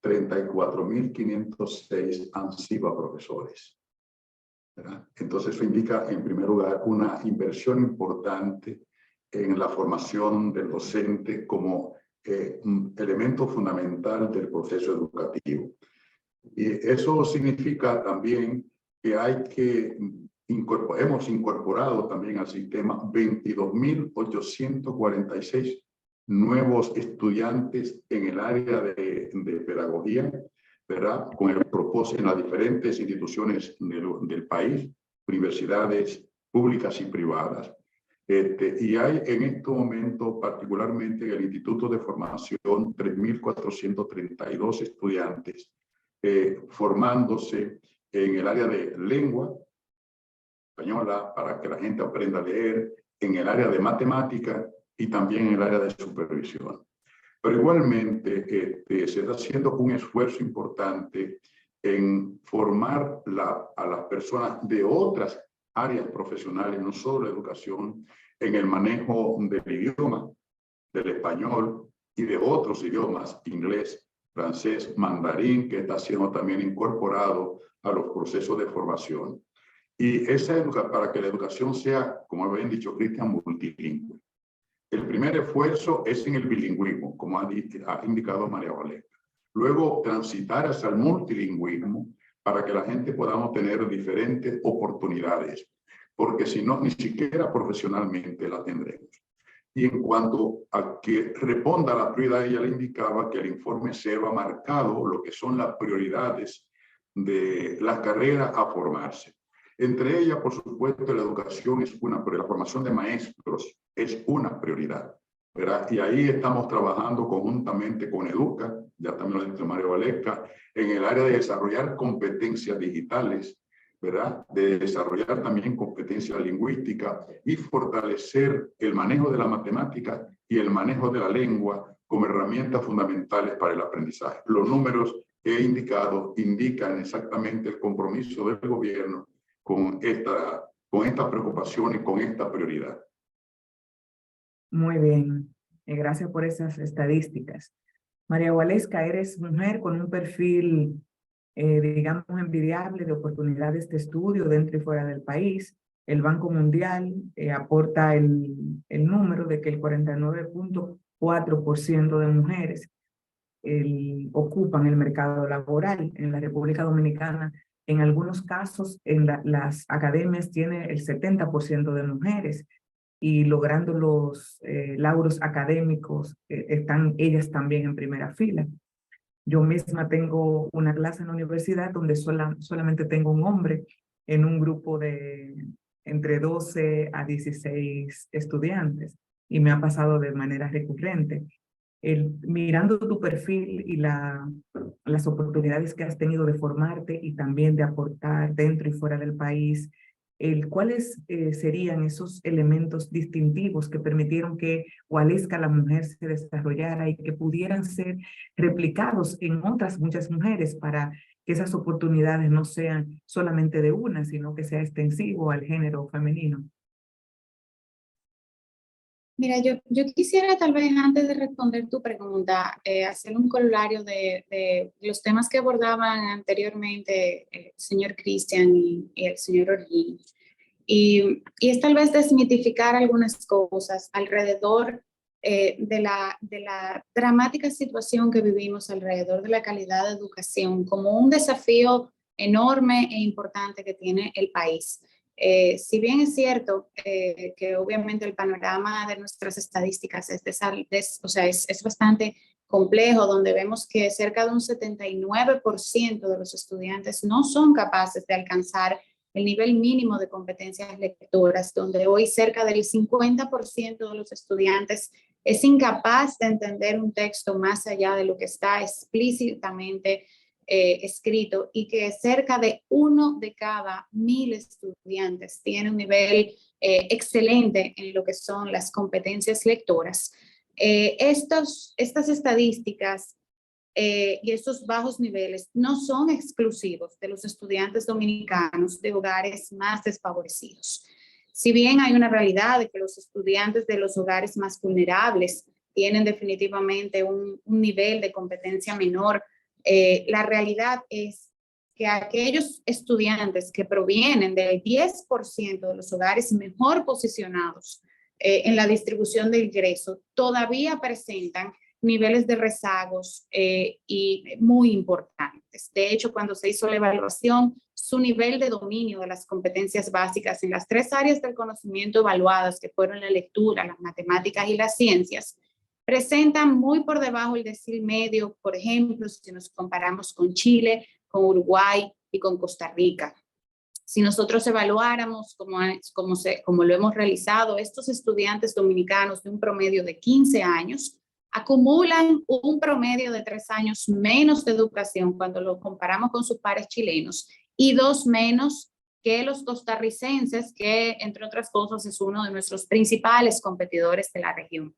34.506 han sido a profesores. ¿Verdad? Entonces eso indica, en primer lugar, una inversión importante en la formación del docente como un elemento fundamental del proceso educativo. Y eso significa también que hemos incorporado también al sistema 22.846 nuevos estudiantes en el área de pedagogía, ¿verdad? Con el propósito en las diferentes instituciones del país, universidades públicas y privadas. Y hay en este momento, particularmente en el Instituto de Formación, 3.432 estudiantes formándose en el área de lengua española para que la gente aprenda a leer, en el área de matemática y también en el área de supervisión. Pero igualmente se está haciendo un esfuerzo importante en formar a las personas de otras áreas profesionales, no solo la educación, en el manejo del idioma, del español y de otros idiomas, inglés, francés, mandarín, que está siendo también incorporado a los procesos de formación. Y para que la educación sea, como habían dicho Cristian, multilingüe. El primer esfuerzo es en el bilingüismo, como ha indicado María Valesca. Luego, transitar hacia el multilingüismo para que la gente podamos tener diferentes oportunidades, porque si no, ni siquiera profesionalmente la tendremos. Y en cuanto a que responda a la prioridad, ella le indicaba que el informe se va marcado lo que son las prioridades de la carrera a formarse. Entre ellas, por supuesto, la educación es una prioridad, la formación de maestros es una prioridad, ¿verdad? Y ahí estamos trabajando conjuntamente con Educa, ya también lo dijo María Valesca, en el área de desarrollar competencias digitales, ¿verdad? De desarrollar también competencias lingüísticas y fortalecer el manejo de la matemática y el manejo de la lengua como herramientas fundamentales para el aprendizaje. Los números que he indicado indican exactamente el compromiso del gobierno con esta preocupación y con esta prioridad.
Muy bien, gracias por esas estadísticas. María Valesca, eres mujer con un perfil, digamos, envidiable de oportunidades de estudio dentro y fuera del país. El Banco Mundial aporta el número de que el 49.4% de mujeres ocupan el mercado laboral en la República Dominicana. En algunos casos, en las academias tiene el 70% de mujeres y logrando los lauros académicos están ellas también en primera fila. Yo misma tengo una clase en la universidad donde solamente tengo un hombre en un grupo de entre 12 a 16 estudiantes y me ha pasado de manera recurrente. Mirando tu perfil y las oportunidades que has tenido de formarte y también de aportar dentro y fuera del país, ¿cuáles serían esos elementos distintivos que permitieron que Waleska, la mujer, se desarrollara y que pudieran ser replicados en otras muchas mujeres para que esas oportunidades no sean solamente de una, sino que sea extensivo al género femenino?
Mira, yo quisiera tal vez antes de responder tu pregunta, hacer un corolario de los temas que abordaban anteriormente el señor Cristian y el señor Orguín. Y es tal vez desmitificar algunas cosas alrededor de la dramática situación que vivimos alrededor de la calidad de educación como un desafío enorme e importante que tiene el país. Si bien es cierto que obviamente el panorama de nuestras estadísticas es bastante complejo, donde vemos que cerca de un 79% de los estudiantes no son capaces de alcanzar el nivel mínimo de competencias lectoras, donde hoy cerca del 50% de los estudiantes es incapaz de entender un texto más allá de lo que está explícitamente escrito, y que cerca de 1 de cada 1000 estudiantes tiene un nivel excelente en lo que son las competencias lectoras. Estas estadísticas y estos bajos niveles no son exclusivos de los estudiantes dominicanos de hogares más desfavorecidos. Si bien hay una realidad de que los estudiantes de los hogares más vulnerables tienen definitivamente un nivel de competencia menor, la realidad es que aquellos estudiantes que provienen del 10% de los hogares mejor posicionados en la distribución de ingresos todavía presentan niveles de rezagos y muy importantes. De hecho, cuando se hizo la evaluación, su nivel de dominio de las competencias básicas en las 3 áreas del conocimiento evaluadas, que fueron la lectura, las matemáticas y las ciencias, presentan muy por debajo el decil medio, por ejemplo, si nos comparamos con Chile, con Uruguay y con Costa Rica. Si nosotros evaluáramos como lo hemos realizado, estos estudiantes dominicanos de un promedio de 15 años acumulan un promedio de 3 años menos de educación cuando lo comparamos con sus pares chilenos y 2 menos que los costarricenses, que entre otras cosas es uno de nuestros principales competidores de la región.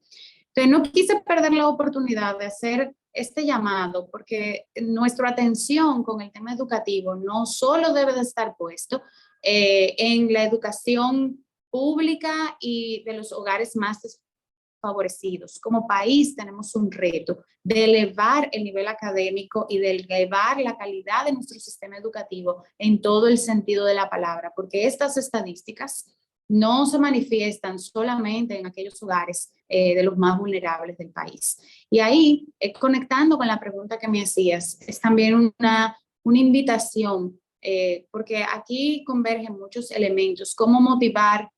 Entonces, no quise perder la oportunidad de hacer este llamado, porque nuestra atención con el tema educativo no solo debe de estar puesto en la educación pública y de los hogares más desfavorecidos. Como país tenemos un reto de elevar el nivel académico y de elevar la calidad de nuestro sistema educativo en todo el sentido de la palabra, porque estas estadísticas no se manifiestan solamente en aquellos hogares de los más vulnerables del país. Y ahí, conectando con la pregunta que me hacías, es también una invitación, porque aquí convergen muchos elementos, cómo motivar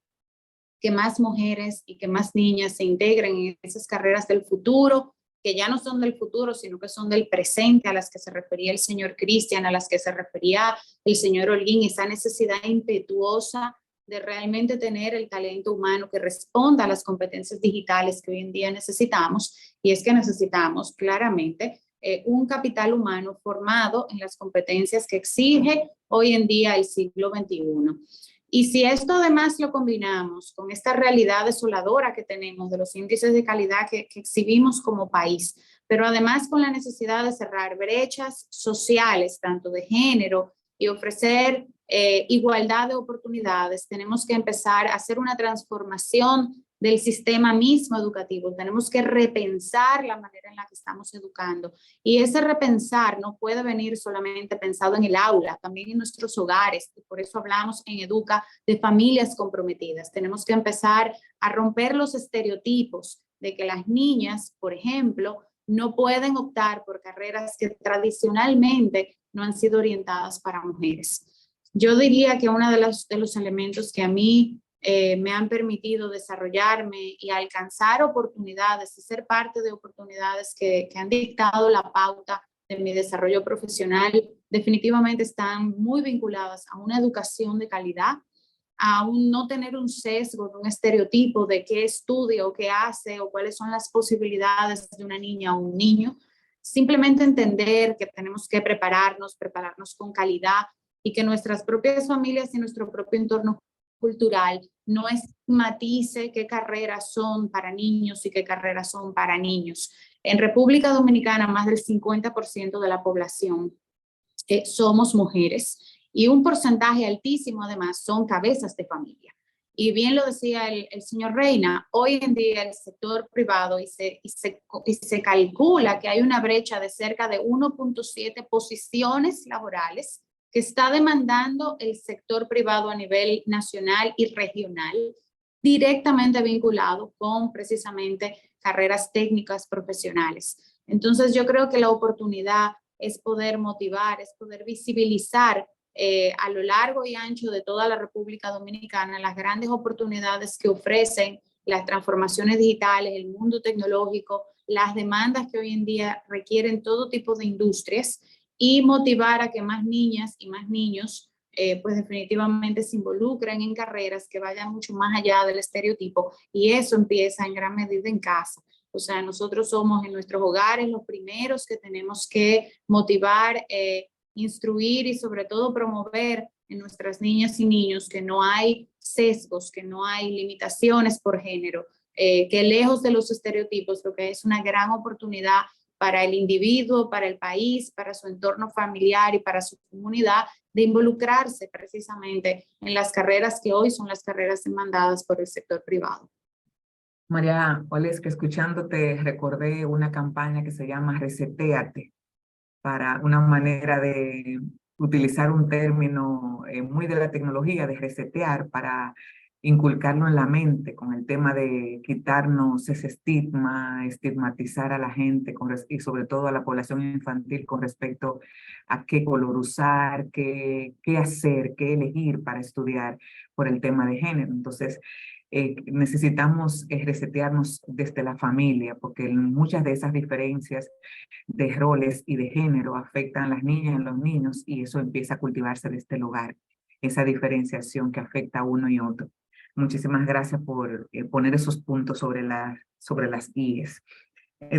que más mujeres y que más niñas se integren en esas carreras del futuro, que ya no son del futuro, sino que son del presente, a las que se refería el señor Cristian, a las que se refería el señor Holguín, esa necesidad impetuosa de realmente tener el talento humano que responda a las competencias digitales que hoy en día necesitamos, y es que necesitamos claramente un capital humano formado en las competencias que exige hoy en día el siglo XXI. Y si esto además lo combinamos con esta realidad desoladora que tenemos de los índices de calidad que exhibimos como país, pero además con la necesidad de cerrar brechas sociales, tanto de género, y ofrecer igualdad de oportunidades, tenemos que empezar a hacer una transformación del sistema mismo educativo. Tenemos que repensar la manera en la que estamos educando. Y ese repensar no puede venir solamente pensado en el aula, también en nuestros hogares. Y por eso hablamos en Educa de familias comprometidas. Tenemos que empezar a romper los estereotipos de que las niñas, por ejemplo, no pueden optar por carreras que tradicionalmente no han sido orientadas para mujeres. Yo diría que uno de los elementos que a mí me han permitido desarrollarme y alcanzar oportunidades y ser parte de oportunidades que han dictado la pauta de mi desarrollo profesional, definitivamente están muy vinculadas a una educación de calidad, a un no tener un sesgo, un estereotipo de qué estudia o qué hace o cuáles son las posibilidades de una niña o un niño. Simplemente entender que tenemos que prepararnos con calidad y que nuestras propias familias y nuestro propio entorno cultural no estigmatice qué carreras son para niños y qué carreras son para niños. En República Dominicana, más del 50% de la población somos mujeres y un porcentaje altísimo además son cabezas de familia. Y bien lo decía el señor Reina, hoy en día el sector privado y se calcula que hay una brecha de cerca de 1.7 posiciones laborales que está demandando el sector privado a nivel nacional y regional, directamente vinculado con precisamente carreras técnicas profesionales. Entonces yo creo que la oportunidad es poder motivar, es poder visibilizar a lo largo y ancho de toda la República Dominicana las grandes oportunidades que ofrecen las transformaciones digitales, el mundo tecnológico, las demandas que hoy en día requieren todo tipo de industrias, y motivar a que más niñas y más niños pues definitivamente se involucren en carreras que vayan mucho más allá del estereotipo, y eso empieza en gran medida en casa. O sea, nosotros somos en nuestros hogares los primeros que tenemos que motivar, instruir y sobre todo promover en nuestras niñas y niños que no hay sesgos, que no hay limitaciones por género, que lejos de los estereotipos, lo que es una gran oportunidad para el individuo, para el país, para su entorno familiar y para su comunidad, de involucrarse precisamente en las carreras que hoy son las carreras demandadas por el sector privado.
María Oleska, escuchándote recordé una campaña que se llama Resetéate, para una manera de utilizar un término muy de la tecnología, de resetear, para inculcarlo en la mente con el tema de quitarnos ese estigma, estigmatizar a la gente y sobre todo a la población infantil con respecto a qué color usar, qué hacer, qué elegir para estudiar por el tema de género. Entonces, necesitamos resetearnos desde la familia, porque muchas de esas diferencias de roles y de género afectan a las niñas y a los niños, y eso empieza a cultivarse desde el hogar, esa diferenciación que afecta a uno y otro. Muchísimas gracias por poner esos puntos sobre las IES.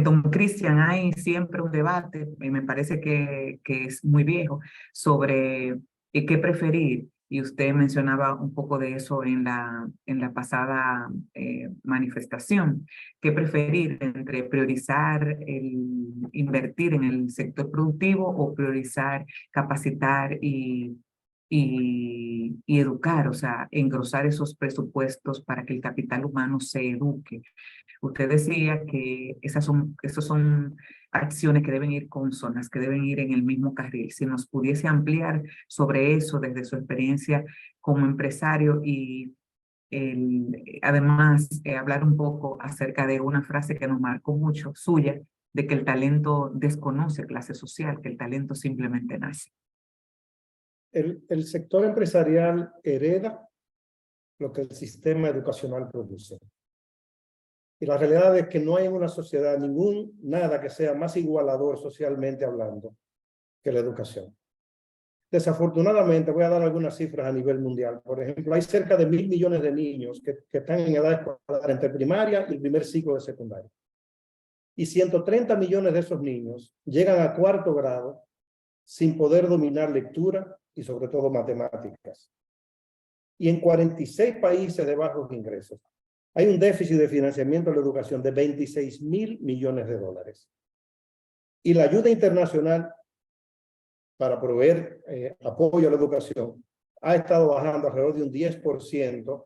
Don Cristian, hay siempre un debate, me parece que es muy viejo, sobre qué preferir. y usted mencionaba un poco de eso en la pasada manifestación. ¿Qué preferir entre priorizar invertir en el sector productivo o priorizar capacitar y educar, o sea, engrosar esos presupuestos para que el capital humano se eduque? Usted decía que esas son acciones que deben ir consonas, que deben ir en el mismo carril. Si nos pudiese ampliar sobre eso desde su experiencia como empresario y además hablar un poco acerca de una frase que nos marcó mucho, suya, de que el talento desconoce clase social, que el talento simplemente nace.
El sector empresarial hereda lo que el sistema educacional produce. Y la realidad es que no hay en una sociedad nada que sea más igualador socialmente hablando que la educación. Desafortunadamente, voy a dar algunas cifras a nivel mundial. Por ejemplo, hay cerca de 1.000 millones de niños que están en edad escolar entre primaria y el primer ciclo de secundaria. Y 130 millones de esos niños llegan a 4º grado sin poder dominar lectura y sobre todo matemáticas. Y en 46 países de bajos ingresos hay un déficit de financiamiento de la educación de 26.000 millones de dólares. Y la ayuda internacional para proveer apoyo a la educación ha estado bajando alrededor de un 10%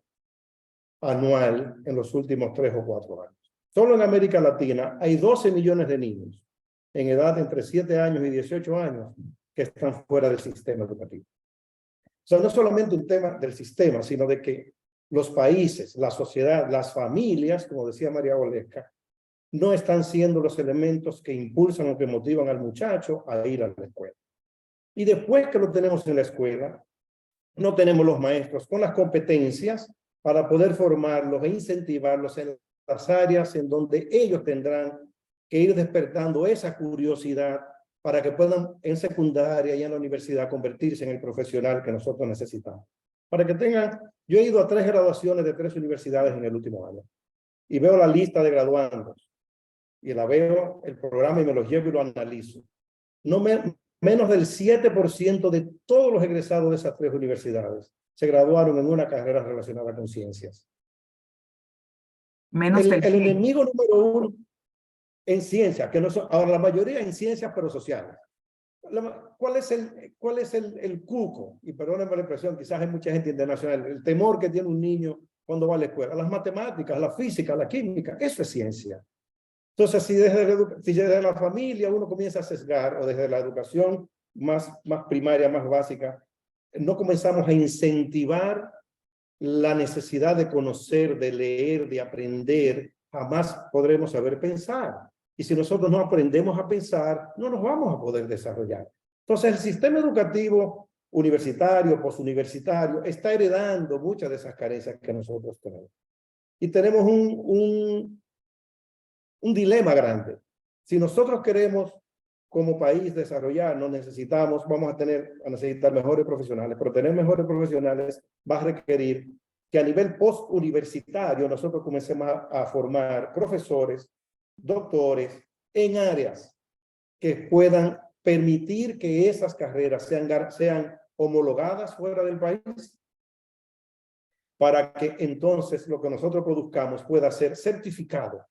anual en los últimos 3 o 4 años. Solo en América Latina hay 12 millones de niños en edad entre 7 años y 18 años que están fuera del sistema educativo. O sea, no es solamente un tema del sistema, sino de que los países, la sociedad, las familias, como decía María Valesca, no están siendo los elementos que impulsan o que motivan al muchacho a ir a la escuela. Y después que lo tenemos en la escuela, no tenemos los maestros con las competencias para poder formarlos e incentivarlos en las áreas en donde ellos tendrán que ir despertando esa curiosidad para que puedan en secundaria y en la universidad convertirse en el profesional que nosotros necesitamos. Para que tengan, yo he ido a 3 graduaciones de 3 universidades en el último año y veo la lista de graduandos y la veo el programa y me los llevo y lo analizo. Menos del 7% de todos los egresados de esas 3 universidades se graduaron en una carrera relacionada con ciencias. El enemigo número 1 en ciencias, que no son, ahora la mayoría en ciencias pero sociales. ¿Cuál es el cuco? Y perdónenme la expresión, quizás hay mucha gente internacional, el temor que tiene un niño cuando va a la escuela. Las matemáticas, la física, la química, eso es ciencia. Entonces, si desde la familia uno comienza a sesgar, o desde la educación más primaria, más básica, no comenzamos a incentivar la necesidad de conocer, de leer, de aprender, jamás podremos saber pensar. Y si nosotros no aprendemos a pensar, no nos vamos a poder desarrollar. Entonces, el sistema educativo universitario, posuniversitario, está heredando muchas de esas carencias que nosotros tenemos. Y tenemos un dilema grande. Si nosotros queremos como país desarrollarnos, vamos a necesitar mejores profesionales, pero tener mejores profesionales va a requerir que a nivel postuniversitario nosotros comencemos a formar profesores, doctores en áreas que puedan permitir que esas carreras sean homologadas fuera del país, para que entonces lo que nosotros produzcamos pueda ser certificado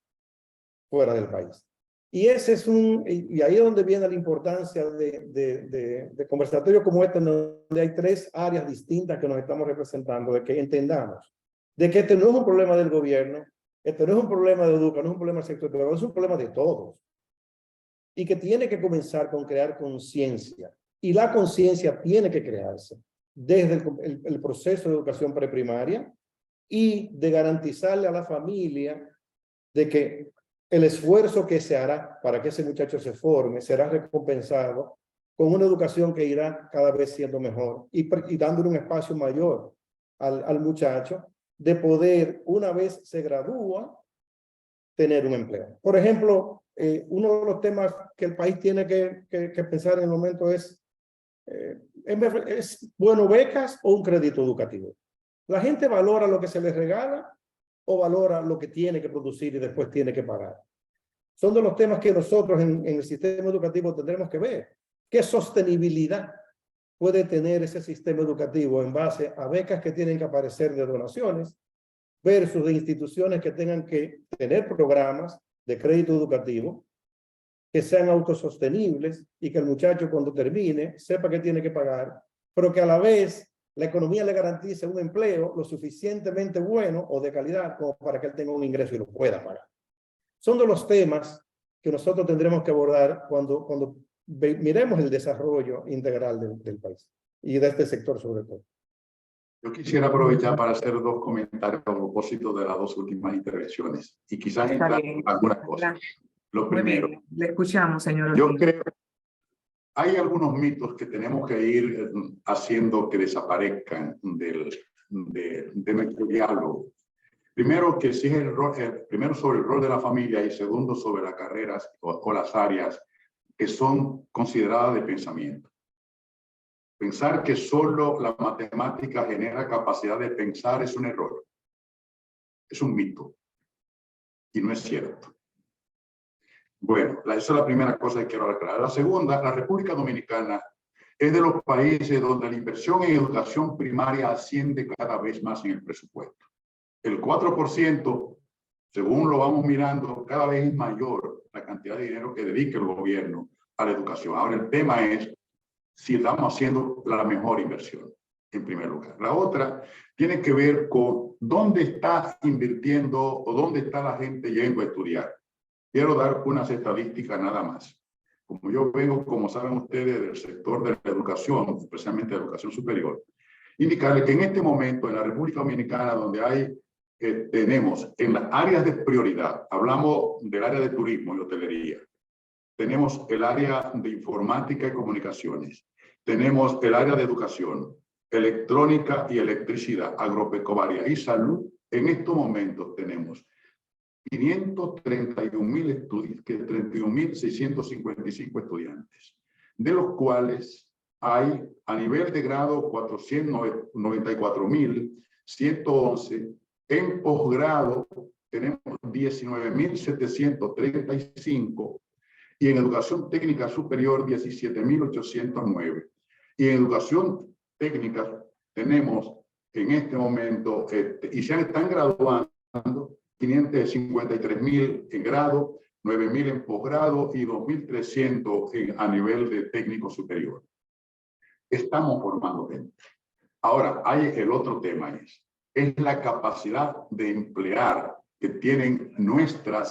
fuera del país. Y ese es y ahí es donde viene la importancia de conversatorios como este, donde hay 3 áreas distintas que nos estamos representando, de que entendamos de que este no es un problema del gobierno, este no es un problema de educación, no es un problema del sector privado, es un problema de todos. Y que tiene que comenzar con crear conciencia. Y la conciencia tiene que crearse desde el proceso de educación preprimaria y de garantizarle a la familia de que el esfuerzo que se hará para que ese muchacho se forme será recompensado con una educación que irá cada vez siendo mejor y dándole un espacio mayor al muchacho de poder, una vez se gradúa, tener un empleo. Por ejemplo, uno de los temas que el país tiene que pensar en el momento es bueno, becas o un crédito educativo. ¿La gente valora lo que se les regala o valora lo que tiene que producir y después tiene que pagar? Son de los temas que nosotros en el sistema educativo tendremos que ver. ¿Qué sostenibilidad puede tener ese sistema educativo en base a becas que tienen que aparecer de donaciones versus de instituciones que tengan que tener programas de crédito educativo que sean autosostenibles y que el muchacho cuando termine sepa que tiene que pagar, pero que a la vez la economía le garantice un empleo lo suficientemente bueno o de calidad como para que él tenga un ingreso y lo pueda pagar. Son de los temas que nosotros tendremos que abordar cuando miremos el desarrollo integral del país y de este sector sobre todo.
Yo quisiera aprovechar para hacer dos comentarios a propósito de las dos últimas intervenciones y quizás entrar en algunas cosas. Lo primero,
le escuchamos, señor.
Yo creo que hay algunos mitos que tenemos que ir haciendo que desaparezcan de nuestro diálogo. Primero, que sí es primero sobre el rol de la familia y segundo sobre las carreras o las áreas que son consideradas de pensamiento. Pensar que solo la matemática genera capacidad de pensar es un error. Es un mito. Y no es cierto. Bueno, esa es la primera cosa que quiero aclarar. La segunda, la República Dominicana es de los países donde la inversión en educación primaria asciende cada vez más en el presupuesto. El 4%, según lo vamos mirando, cada vez es mayor la cantidad de dinero que dedica el gobierno a la educación. Ahora, el tema es si estamos haciendo la mejor inversión, en primer lugar. La otra tiene que ver con dónde está invirtiendo o dónde está la gente yendo a estudiar. Quiero dar unas estadísticas nada más. Como yo vengo, como saben ustedes, del sector de la educación, especialmente de la educación superior, indicarles que en este momento en la República Dominicana, donde tenemos en las áreas de prioridad, hablamos del área de turismo y hotelería, tenemos el área de informática y comunicaciones, tenemos el área de educación, electrónica y electricidad, agropecuaria y salud. En estos momentos tenemos 31.655 estudiantes, de los cuales hay a nivel de grado 494.111, en posgrado tenemos 19.735 y en educación técnica superior 17.809. Y en educación técnica tenemos en este momento, y se están graduando 553.000 en grado, 9.000 en posgrado y 2.300 a nivel de técnico superior. Estamos formando gente. Ahora, hay el otro tema, es la capacidad de emplear que tienen nuestro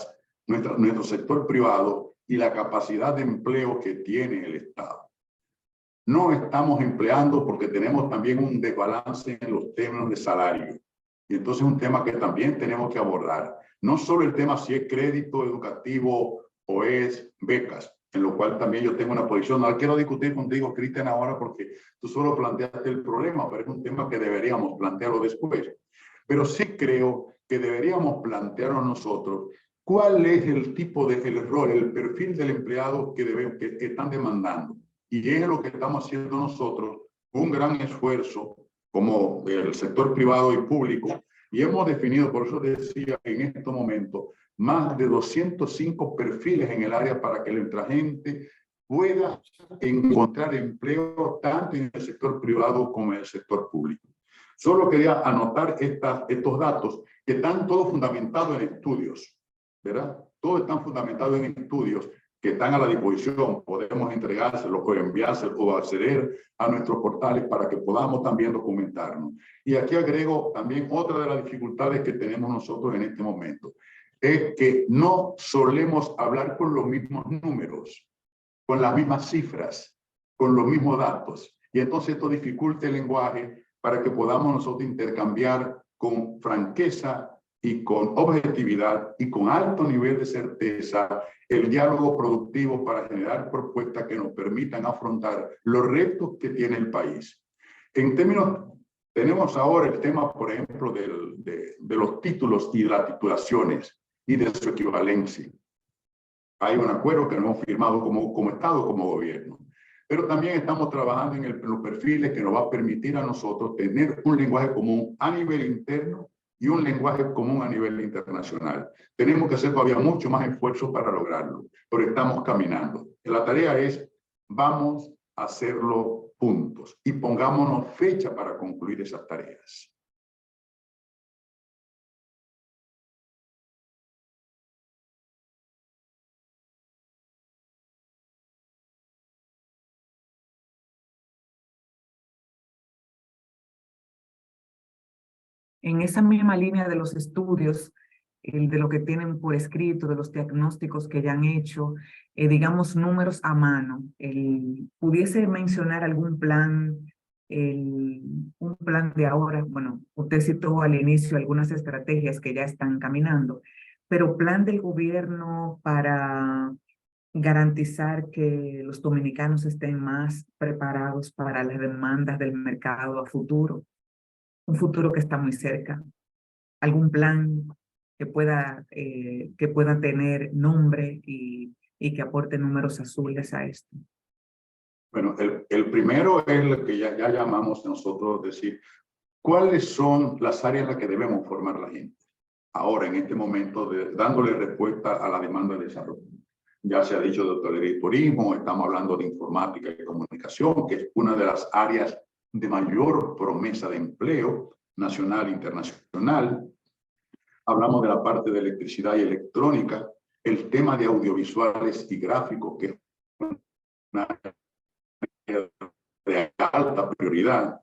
sector privado y la capacidad de empleo que tiene el Estado. No estamos empleando porque tenemos también un desbalance en los términos de salario. Y entonces es un tema que también tenemos que abordar. No solo el tema si es crédito educativo o es becas, en lo cual también yo tengo una posición. No quiero discutir contigo, Cristian, ahora porque tú solo planteaste el problema, pero es un tema que deberíamos plantearlo después. Pero sí creo que deberíamos plantearnos nosotros cuál es el tipo el rol, el perfil del empleado que están demandando. Y es lo que estamos haciendo nosotros, un gran esfuerzo como el sector privado y público, y hemos definido, por eso decía en estos momentos, más de 205 perfiles en el área para que nuestra gente pueda encontrar empleo tanto en el sector privado como en el sector público. Solo quería anotar estos datos que están todos fundamentados en estudios, ¿verdad? Todos están fundamentados en estudios que están a la disposición. Podemos entregárselos o enviárselos o acceder a nuestros portales para que podamos también documentarnos. Y aquí agrego también otra de las dificultades que tenemos nosotros en este momento. Es que no solemos hablar con los mismos números, con las mismas cifras, con los mismos datos. Y entonces esto dificulta el lenguaje para que podamos nosotros intercambiar con franqueza y con objetividad y con alto nivel de certeza el diálogo productivo para generar propuestas que nos permitan afrontar los retos que tiene el país. En términos, tenemos ahora el tema, por ejemplo, de los títulos y las titulaciones y de su equivalencia. Hay un acuerdo que no hemos firmado como Estado, como gobierno. Pero también estamos trabajando en los perfiles que nos va a permitir a nosotros tener un lenguaje común a nivel interno y un lenguaje común a nivel internacional. Tenemos que hacer todavía mucho más esfuerzos para lograrlo, pero estamos caminando. La tarea es, vamos a hacerlo puntos y pongámonos fecha para concluir esas tareas.
En esa misma línea de los estudios, de lo que tienen por escrito, de los diagnósticos que ya han hecho, digamos números a mano, ¿pudiese mencionar algún plan, un plan de ahora? Bueno, usted citó al inicio algunas estrategias que ya están caminando, pero plan del gobierno para garantizar que los dominicanos estén más preparados para las demandas del mercado a futuro, un futuro que está muy cerca. ¿Algún plan que pueda tener nombre y que aporte números azules a esto?
Bueno, el primero es lo que ya llamamos nosotros decir, ¿cuáles son las áreas en las que debemos formar la gente? Ahora, en este momento, dándole respuesta a la demanda de desarrollo. Ya se ha dicho de hotelería y turismo, estamos hablando de informática y comunicación, que es una de las áreas de mayor promesa de empleo nacional e internacional. Hablamos de la parte de electricidad y electrónica, el tema de audiovisuales y gráficos, que es una área de alta prioridad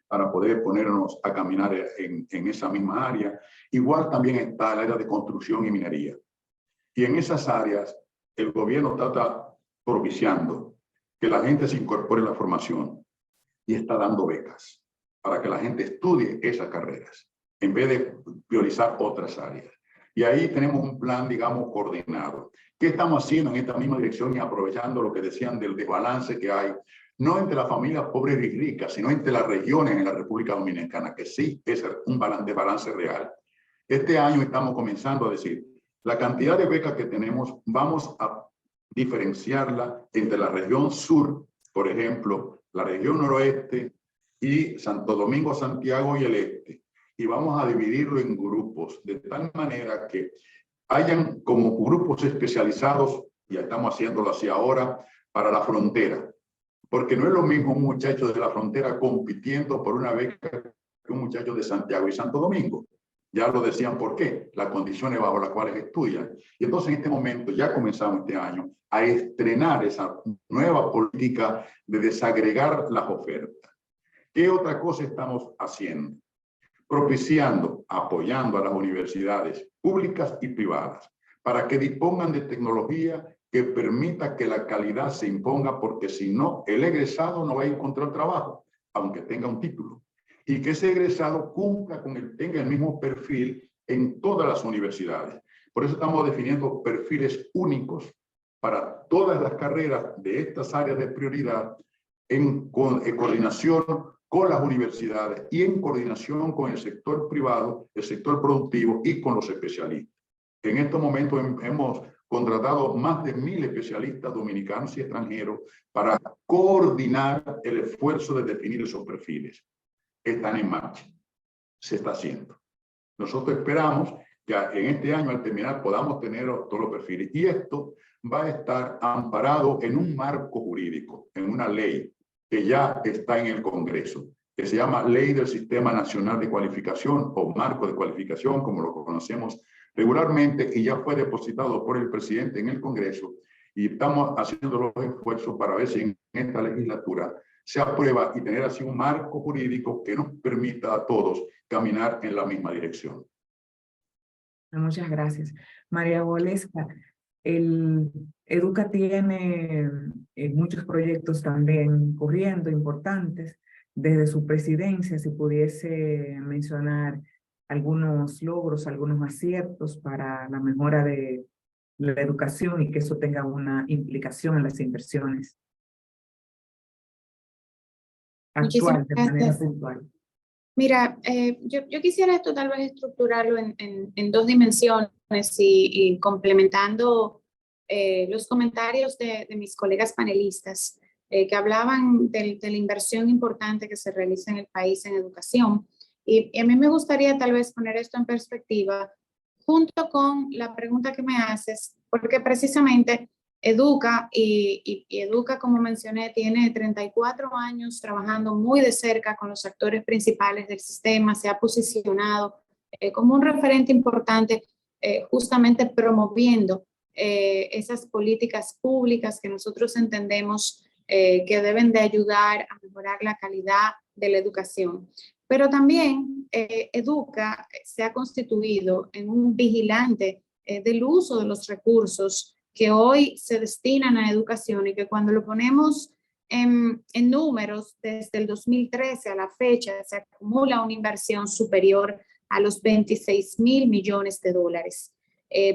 para poder ponernos a caminar en esa misma área. Igual también está el área de construcción y minería. Y en esas áreas, el gobierno está propiciando que la gente se incorpore a la formación y está dando becas para que la gente estudie esas carreras, en vez de priorizar otras áreas. Y ahí tenemos un plan, digamos, coordinado. ¿Qué estamos haciendo en esta misma dirección y aprovechando lo que decían del desbalance que hay, no entre las familias pobres y ricas, sino entre las regiones en la República Dominicana, que sí es un desbalance real? Este año estamos comenzando a decir, la cantidad de becas que tenemos, vamos a diferenciarla entre la región sur, por ejemplo, la región noroeste y Santo Domingo, Santiago y el este. Y vamos a dividirlo en grupos, de tal manera que hayan como grupos especializados, ya estamos haciéndolo así ahora, para la frontera. Porque no es lo mismo un muchacho de la frontera compitiendo por una beca que un muchacho de Santiago y Santo Domingo. Ya lo decían por qué, las condiciones bajo las cuales estudian. Y entonces en este momento ya comenzamos este año a estrenar esa nueva política de desagregar las ofertas. ¿Qué otra cosa estamos haciendo? Propiciando, apoyando a las universidades públicas y privadas para que dispongan de tecnología que permita que la calidad se imponga, porque si no, el egresado no va a encontrar trabajo, aunque tenga un título. Y que ese egresado cumpla tenga el mismo perfil en todas las universidades. Por eso estamos definiendo perfiles únicos para todas las carreras de estas áreas de prioridad en coordinación con las universidades y en coordinación con el sector privado, el sector productivo y con los especialistas. En estos momentos hemos contratado más de 1.000 especialistas dominicanos y extranjeros para coordinar el esfuerzo de definir esos perfiles. Están en marcha, se está haciendo. Nosotros esperamos que en este año, al terminar, podamos tener todos los perfiles. Y esto va a estar amparado en un marco jurídico, en una ley que ya está en el Congreso, que se llama Ley del Sistema Nacional de Cualificación o Marco de Cualificación, como lo conocemos regularmente, y ya fue depositado por el presidente en el Congreso. Y estamos haciendo los esfuerzos para ver si en esta legislatura se aprueba y tener así un marco jurídico que nos permita a todos caminar en la misma dirección.
Muchas gracias. María Bolesca, el Educa tiene muchos proyectos también corriendo, importantes, desde su presidencia, si pudiese mencionar algunos logros, algunos aciertos para la mejora de la educación y que eso tenga una implicación en las inversiones actual, de manera puntual.
Mira, yo quisiera esto tal vez estructurarlo en dos dimensiones y complementando los comentarios de mis colegas panelistas que hablaban de la inversión importante que se realiza en el país en educación. Y a mí me gustaría tal vez poner esto en perspectiva junto con la pregunta que me haces, porque precisamente Educa y Educa, como mencioné, tiene 34 años trabajando muy de cerca con los actores principales del sistema, se ha posicionado como un referente importante justamente promoviendo esas políticas públicas que nosotros entendemos que deben de ayudar a mejorar la calidad de la educación. Pero también Educa se ha constituido en un vigilante del uso de los recursos que hoy se destinan a educación y que cuando lo ponemos en números, desde el 2013 a la fecha, se acumula una inversión superior a los 26.000 millones de dólares.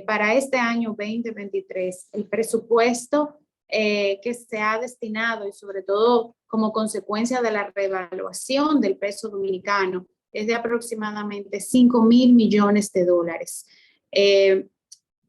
Para este año 2023, el presupuesto que se ha destinado y sobre todo como consecuencia de la revaluación del peso dominicano es de aproximadamente 5.000 millones de dólares.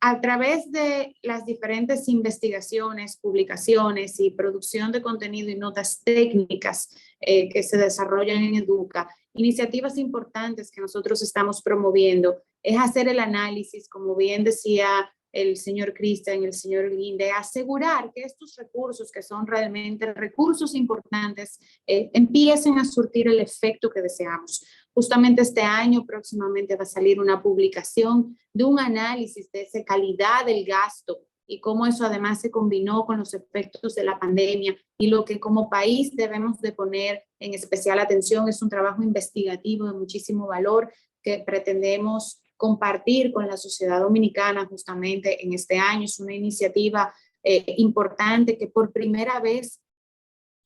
A través de las diferentes investigaciones, publicaciones y producción de contenido y notas técnicas que se desarrollan en Educa, iniciativas importantes que nosotros estamos promoviendo es hacer el análisis, como bien decía el señor Cristian y el señor Holguín, de asegurar que estos recursos, que son realmente recursos importantes, empiecen a surtir el efecto que deseamos. Justamente este año próximamente va a salir una publicación de un análisis de esa calidad del gasto y cómo eso además se combinó con los efectos de la pandemia, y lo que como país debemos de poner en especial atención es un trabajo investigativo de muchísimo valor que pretendemos compartir con la sociedad dominicana justamente en este año. Es una iniciativa importante que por primera vez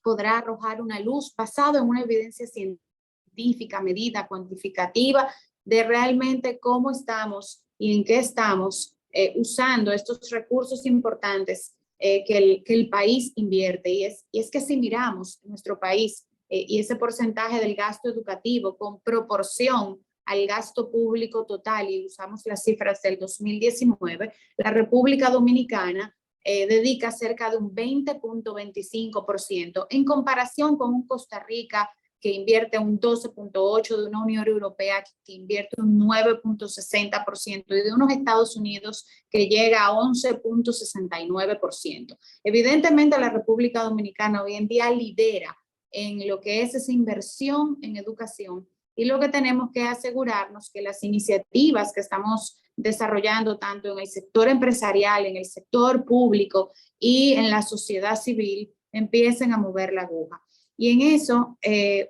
podrá arrojar una luz basada en una evidencia científica, medida, cuantificativa, de realmente cómo estamos y en qué estamos usando estos recursos importantes que el país invierte. Y es que si miramos nuestro país y ese porcentaje del gasto educativo con proporción al gasto público total, y usamos las cifras del 2019, la República Dominicana dedica cerca de un 20.25% en comparación con un Costa Rica que invierte un 12.8%, de una Unión Europea que invierte un 9.60% y de unos Estados Unidos que llega a 11.69%. Evidentemente la República Dominicana hoy en día lidera en lo que es esa inversión en educación, y lo que tenemos que asegurarnos que las iniciativas que estamos desarrollando tanto en el sector empresarial, en el sector público y en la sociedad civil empiecen a mover la aguja. Y en eso,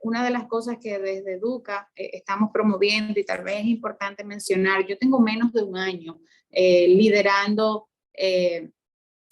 una de las cosas que desde Educa estamos promoviendo, y tal vez es importante mencionar, yo tengo menos de un año liderando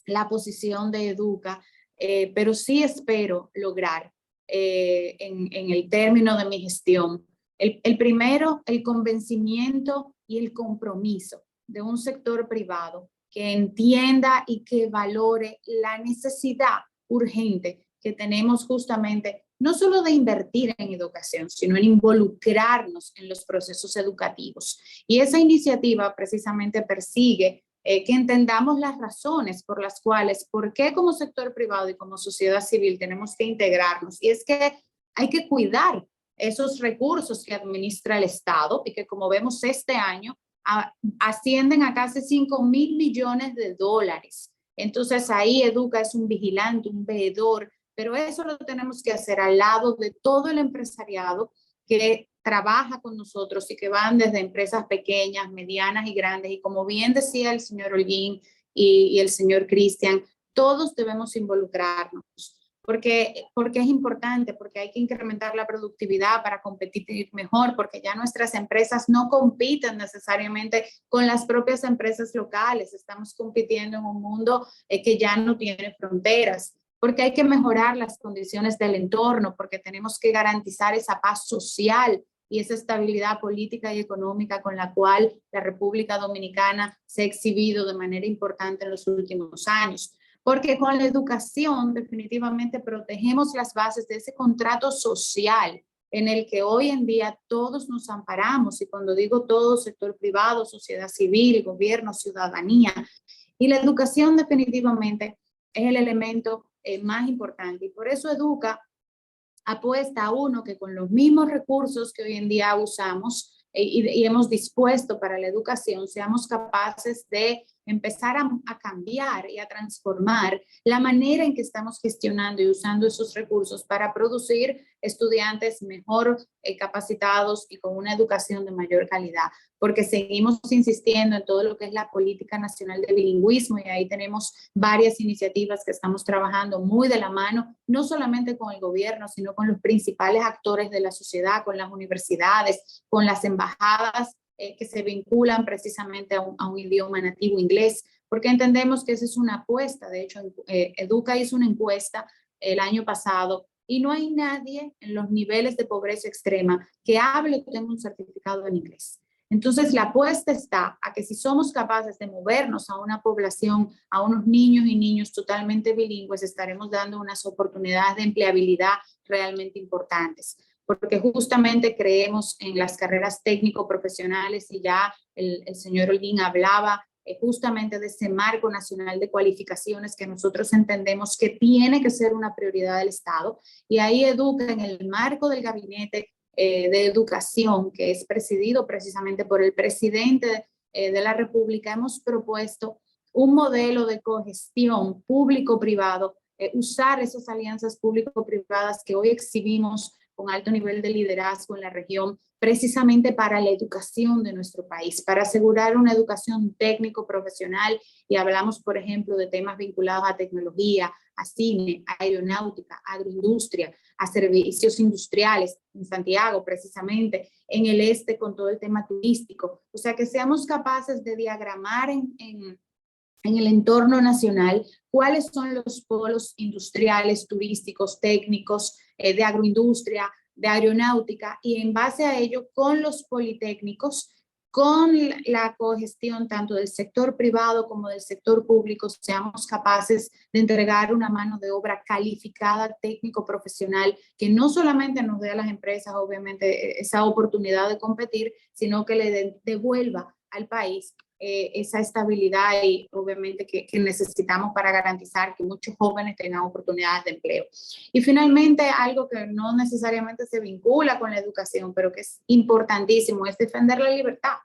la posición de Educa, pero sí espero lograr en el término de mi gestión, el primero, el convencimiento y el compromiso de un sector privado que entienda y que valore la necesidad urgente que tenemos justamente no solo de invertir en educación, sino en involucrarnos en los procesos educativos. Y esa iniciativa precisamente persigue que entendamos las razones por las cuales, por qué como sector privado y como sociedad civil tenemos que integrarnos. Y es que hay que cuidar esos recursos que administra el Estado y que, como vemos este año, ascienden a casi 5.000 millones de dólares. Entonces ahí Educa es un vigilante, un veedor, pero eso lo tenemos que hacer al lado de todo el empresariado que trabaja con nosotros y que van desde empresas pequeñas, medianas y grandes. Y como bien decía el señor Holguín y el señor Cristian, todos debemos involucrarnos. Porque es importante, porque hay que incrementar la productividad para competir mejor, porque ya nuestras empresas no compiten necesariamente con las propias empresas locales, estamos compitiendo en un mundo que ya no tiene fronteras, porque hay que mejorar las condiciones del entorno, porque tenemos que garantizar esa paz social y esa estabilidad política y económica con la cual la República Dominicana se ha exhibido de manera importante en los últimos años. Porque con la educación definitivamente protegemos las bases de ese contrato social en el que hoy en día todos nos amparamos, y cuando digo todo, sector privado, sociedad civil, gobierno, ciudadanía. Y la educación definitivamente es el elemento más importante, y por eso Educa apuesta a uno que con los mismos recursos que hoy en día usamos y hemos dispuesto para la educación, seamos capaces de empezar a cambiar y a transformar la manera en que estamos gestionando y usando esos recursos para producir estudiantes mejor capacitados y con una educación de mayor calidad, porque seguimos insistiendo en todo lo que es la política nacional de bilingüismo, y ahí tenemos varias iniciativas que estamos trabajando muy de la mano, no solamente con el gobierno, sino con los principales actores de la sociedad, con las universidades, con las embajadas que se vinculan precisamente a un idioma nativo inglés, porque entendemos que esa es una apuesta. De hecho, Educa hizo una encuesta el año pasado y no hay nadie en los niveles de pobreza extrema que hable o tenga un certificado en inglés. Entonces, la apuesta está a que si somos capaces de movernos a una población, a unos niños y niñas totalmente bilingües, estaremos dando unas oportunidades de empleabilidad realmente importantes, porque justamente creemos en las carreras técnico-profesionales, y ya el señor Holguín hablaba justamente de ese marco nacional de cualificaciones que nosotros entendemos que tiene que ser una prioridad del Estado, y ahí Educa, en el marco del gabinete de educación, que es presidido precisamente por el presidente de la República, hemos propuesto un modelo de cogestión público-privado, usar esas alianzas público-privadas que hoy exhibimos con alto nivel de liderazgo en la región, precisamente para la educación de nuestro país, para asegurar una educación técnico-profesional, y hablamos, por ejemplo, de temas vinculados a tecnología, a cine, a aeronáutica, a agroindustria, a servicios industriales, en Santiago precisamente, en el este con todo el tema turístico. O sea, que seamos capaces de diagramar en el entorno nacional cuáles son los polos industriales, turísticos, técnicos, de agroindustria, de aeronáutica, y en base a ello con los politécnicos, con la cogestión tanto del sector privado como del sector público, seamos capaces de entregar una mano de obra calificada, técnico-profesional, que no solamente nos dé a las empresas, obviamente, esa oportunidad de competir, sino que le devuelva al país esa estabilidad y obviamente que necesitamos para garantizar que muchos jóvenes tengan oportunidades de empleo. Y finalmente, algo que no necesariamente se vincula con la educación, pero que es importantísimo, es defender la libertad.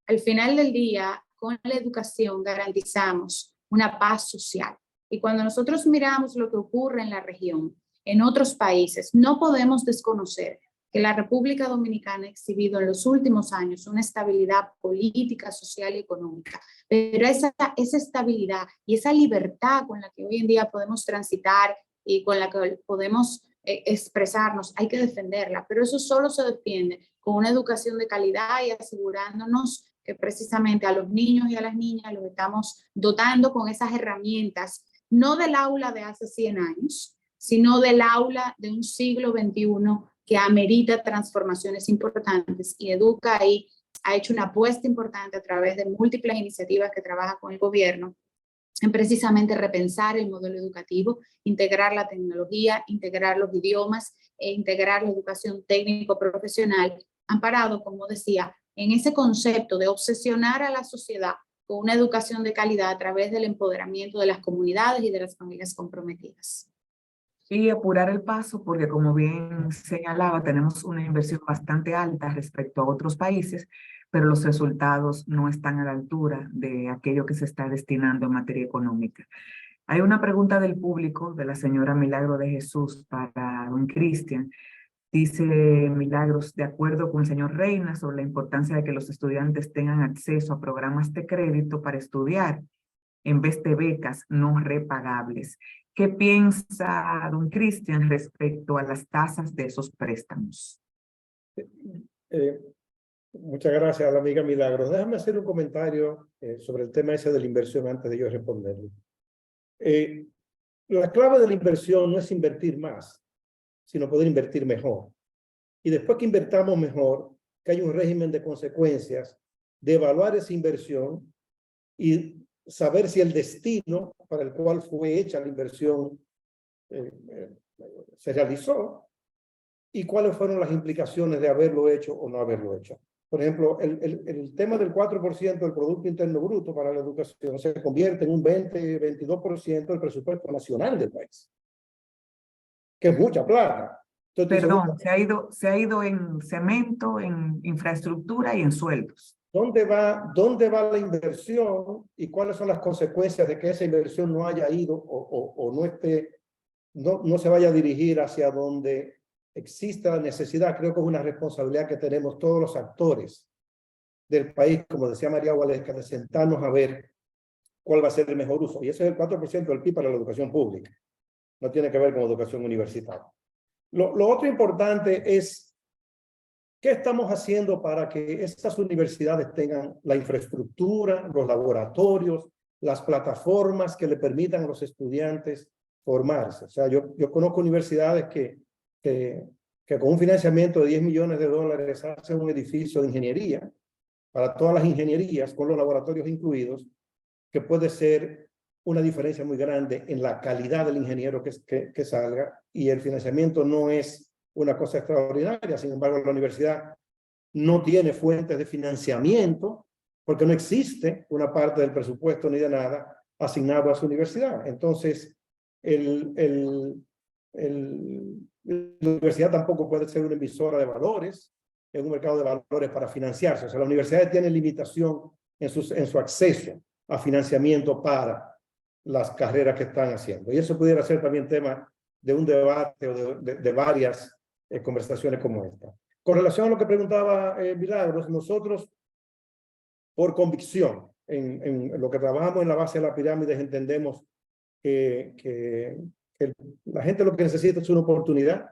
Al final del día, con la educación garantizamos una paz social. Y cuando nosotros miramos lo que ocurre en la región, en otros países, no podemos desconocer que la República Dominicana ha exhibido en los últimos años una estabilidad política, social y económica. Pero esa estabilidad y esa libertad con la que hoy en día podemos transitar y con la que podemos expresarnos, hay que defenderla. Pero eso solo se defiende con una educación de calidad y asegurándonos que precisamente a los niños y a las niñas los estamos dotando con esas herramientas, no del aula de hace 100 años, sino del aula de un siglo XXI que amerita transformaciones importantes, y Educa ahí ha hecho una apuesta importante a través de múltiples iniciativas que trabaja con el gobierno en precisamente repensar el modelo educativo, integrar la tecnología, integrar los idiomas e integrar la educación técnico-profesional, amparado, como decía, en ese concepto de obsesionar a la sociedad con una educación de calidad a través del empoderamiento de las comunidades y de las familias comprometidas.
Y apurar el paso, porque como bien señalaba, tenemos una inversión bastante alta respecto a otros países, pero los resultados no están a la altura de aquello que se está destinando en materia económica. Hay una pregunta del público, de la señora Milagro de Jesús, para don Cristian. Dice Milagros, de acuerdo con el señor Reina, sobre la importancia de que los estudiantes tengan acceso a programas de crédito para estudiar, en vez de becas no repagables. ¿Qué piensa don Cristian respecto a las tasas de esos préstamos?
Muchas gracias a la amiga Milagros. Déjame hacer un comentario sobre el tema ese de la inversión antes de yo responderle. La clave de la inversión no es invertir más, sino poder invertir mejor. Y después que invertamos mejor, que hay un régimen de consecuencias, de evaluar esa inversión y saber si el destino para el cual fue hecha la inversión se realizó y cuáles fueron las implicaciones de haberlo hecho o no haberlo hecho. Por ejemplo, el tema del 4% del Producto Interno Bruto para la educación se convierte en un 20-22% del presupuesto nacional del país, que es mucha plata. Entonces,
perdón, se ha ido en cemento, en infraestructura y en sueldos.
¿Dónde va la inversión y cuáles son las consecuencias de que esa inversión no haya ido o no se vaya a dirigir hacia donde existe la necesidad? Creo que es una responsabilidad que tenemos todos los actores del país, como decía María Gualesca, de sentarnos a ver cuál va a ser el mejor uso. Y ese es el 4% del PIB para la educación pública. No tiene que ver con educación universitaria. Lo otro importante es ¿qué estamos haciendo para que estas universidades tengan la infraestructura, los laboratorios, las plataformas que le permitan a los estudiantes formarse? O sea, yo conozco universidades que con un financiamiento de $10 millones hacen un edificio de ingeniería para todas las ingenierías, con los laboratorios incluidos, que puede ser una diferencia muy grande en la calidad del ingeniero que salga, y el financiamiento no es una cosa extraordinaria. Sin embargo, la universidad no tiene fuentes de financiamiento porque no existe una parte del presupuesto ni de nada asignado a su universidad. Entonces, la universidad tampoco puede ser una emisora de valores en un mercado de valores para financiarse. O sea, la universidad tiene limitación en su acceso a financiamiento para las carreras que están haciendo. Y eso pudiera ser también tema de un debate o de varias conversaciones como esta. Con relación a lo que preguntaba Milagros, nosotros, por convicción, en lo que trabajamos en la base de la pirámide, entendemos que la gente lo que necesita es una oportunidad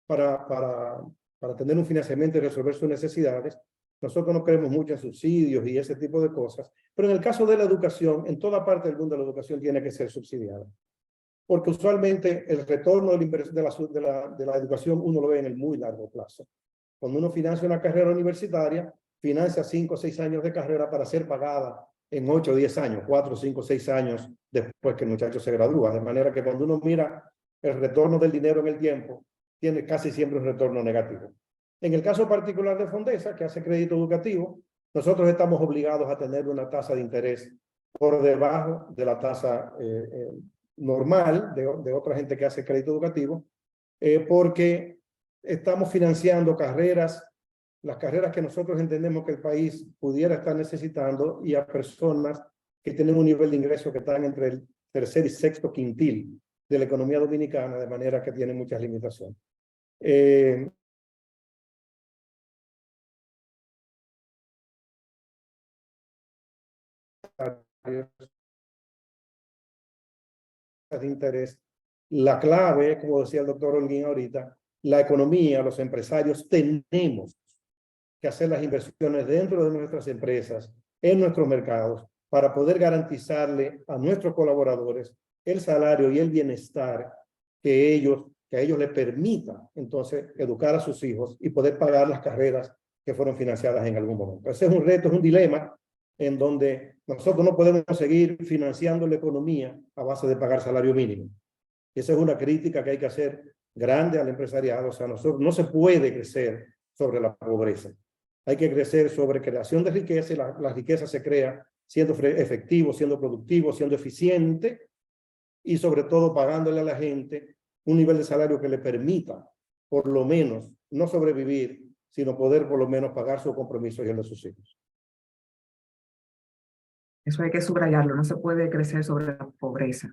para tener un financiamiento y resolver sus necesidades. Nosotros no creemos mucho en subsidios y ese tipo de cosas, pero en el caso de la educación, en toda parte del mundo la educación tiene que ser subsidiada. Porque usualmente el retorno de la educación uno lo ve en el muy largo plazo. Cuando uno financia una carrera universitaria, financia 5 o 6 años de carrera para ser pagada en 8 o 10 años, 4, 5, 6 años después que el muchacho se gradúa. De manera que cuando uno mira el retorno del dinero en el tiempo, tiene casi siempre un retorno negativo. En el caso particular de Fondesa, que hace crédito educativo, nosotros estamos obligados a tener una tasa de interés por debajo de la tasa normal de otra gente que hace crédito educativo, porque estamos financiando las carreras que nosotros entendemos que el país pudiera estar necesitando, y a personas que tienen un nivel de ingreso que están entre el tercer y sexto quintil de la economía dominicana, de manera que tienen muchas limitaciones. De interés. La clave, como decía el doctor Holguín ahorita, la economía, los empresarios, tenemos que hacer las inversiones dentro de nuestras empresas, en nuestros mercados, para poder garantizarle a nuestros colaboradores el salario y el bienestar que a ellos les permita entonces educar a sus hijos y poder pagar las carreras que fueron financiadas en algún momento. Ese es un reto, es un dilema en donde nosotros no podemos seguir financiando la economía a base de pagar salario mínimo. Esa es una crítica que hay que hacer grande al empresariado. O sea, nosotros no se puede crecer sobre la pobreza. Hay que crecer sobre creación de riqueza, y la riqueza se crea siendo efectivo, siendo productivo, siendo eficiente, y sobre todo pagándole a la gente un nivel de salario que le permita, por lo menos, no sobrevivir, sino poder por lo menos pagar sus compromisos y el de sus hijos.
Eso hay que subrayarlo, no se puede crecer sobre la pobreza.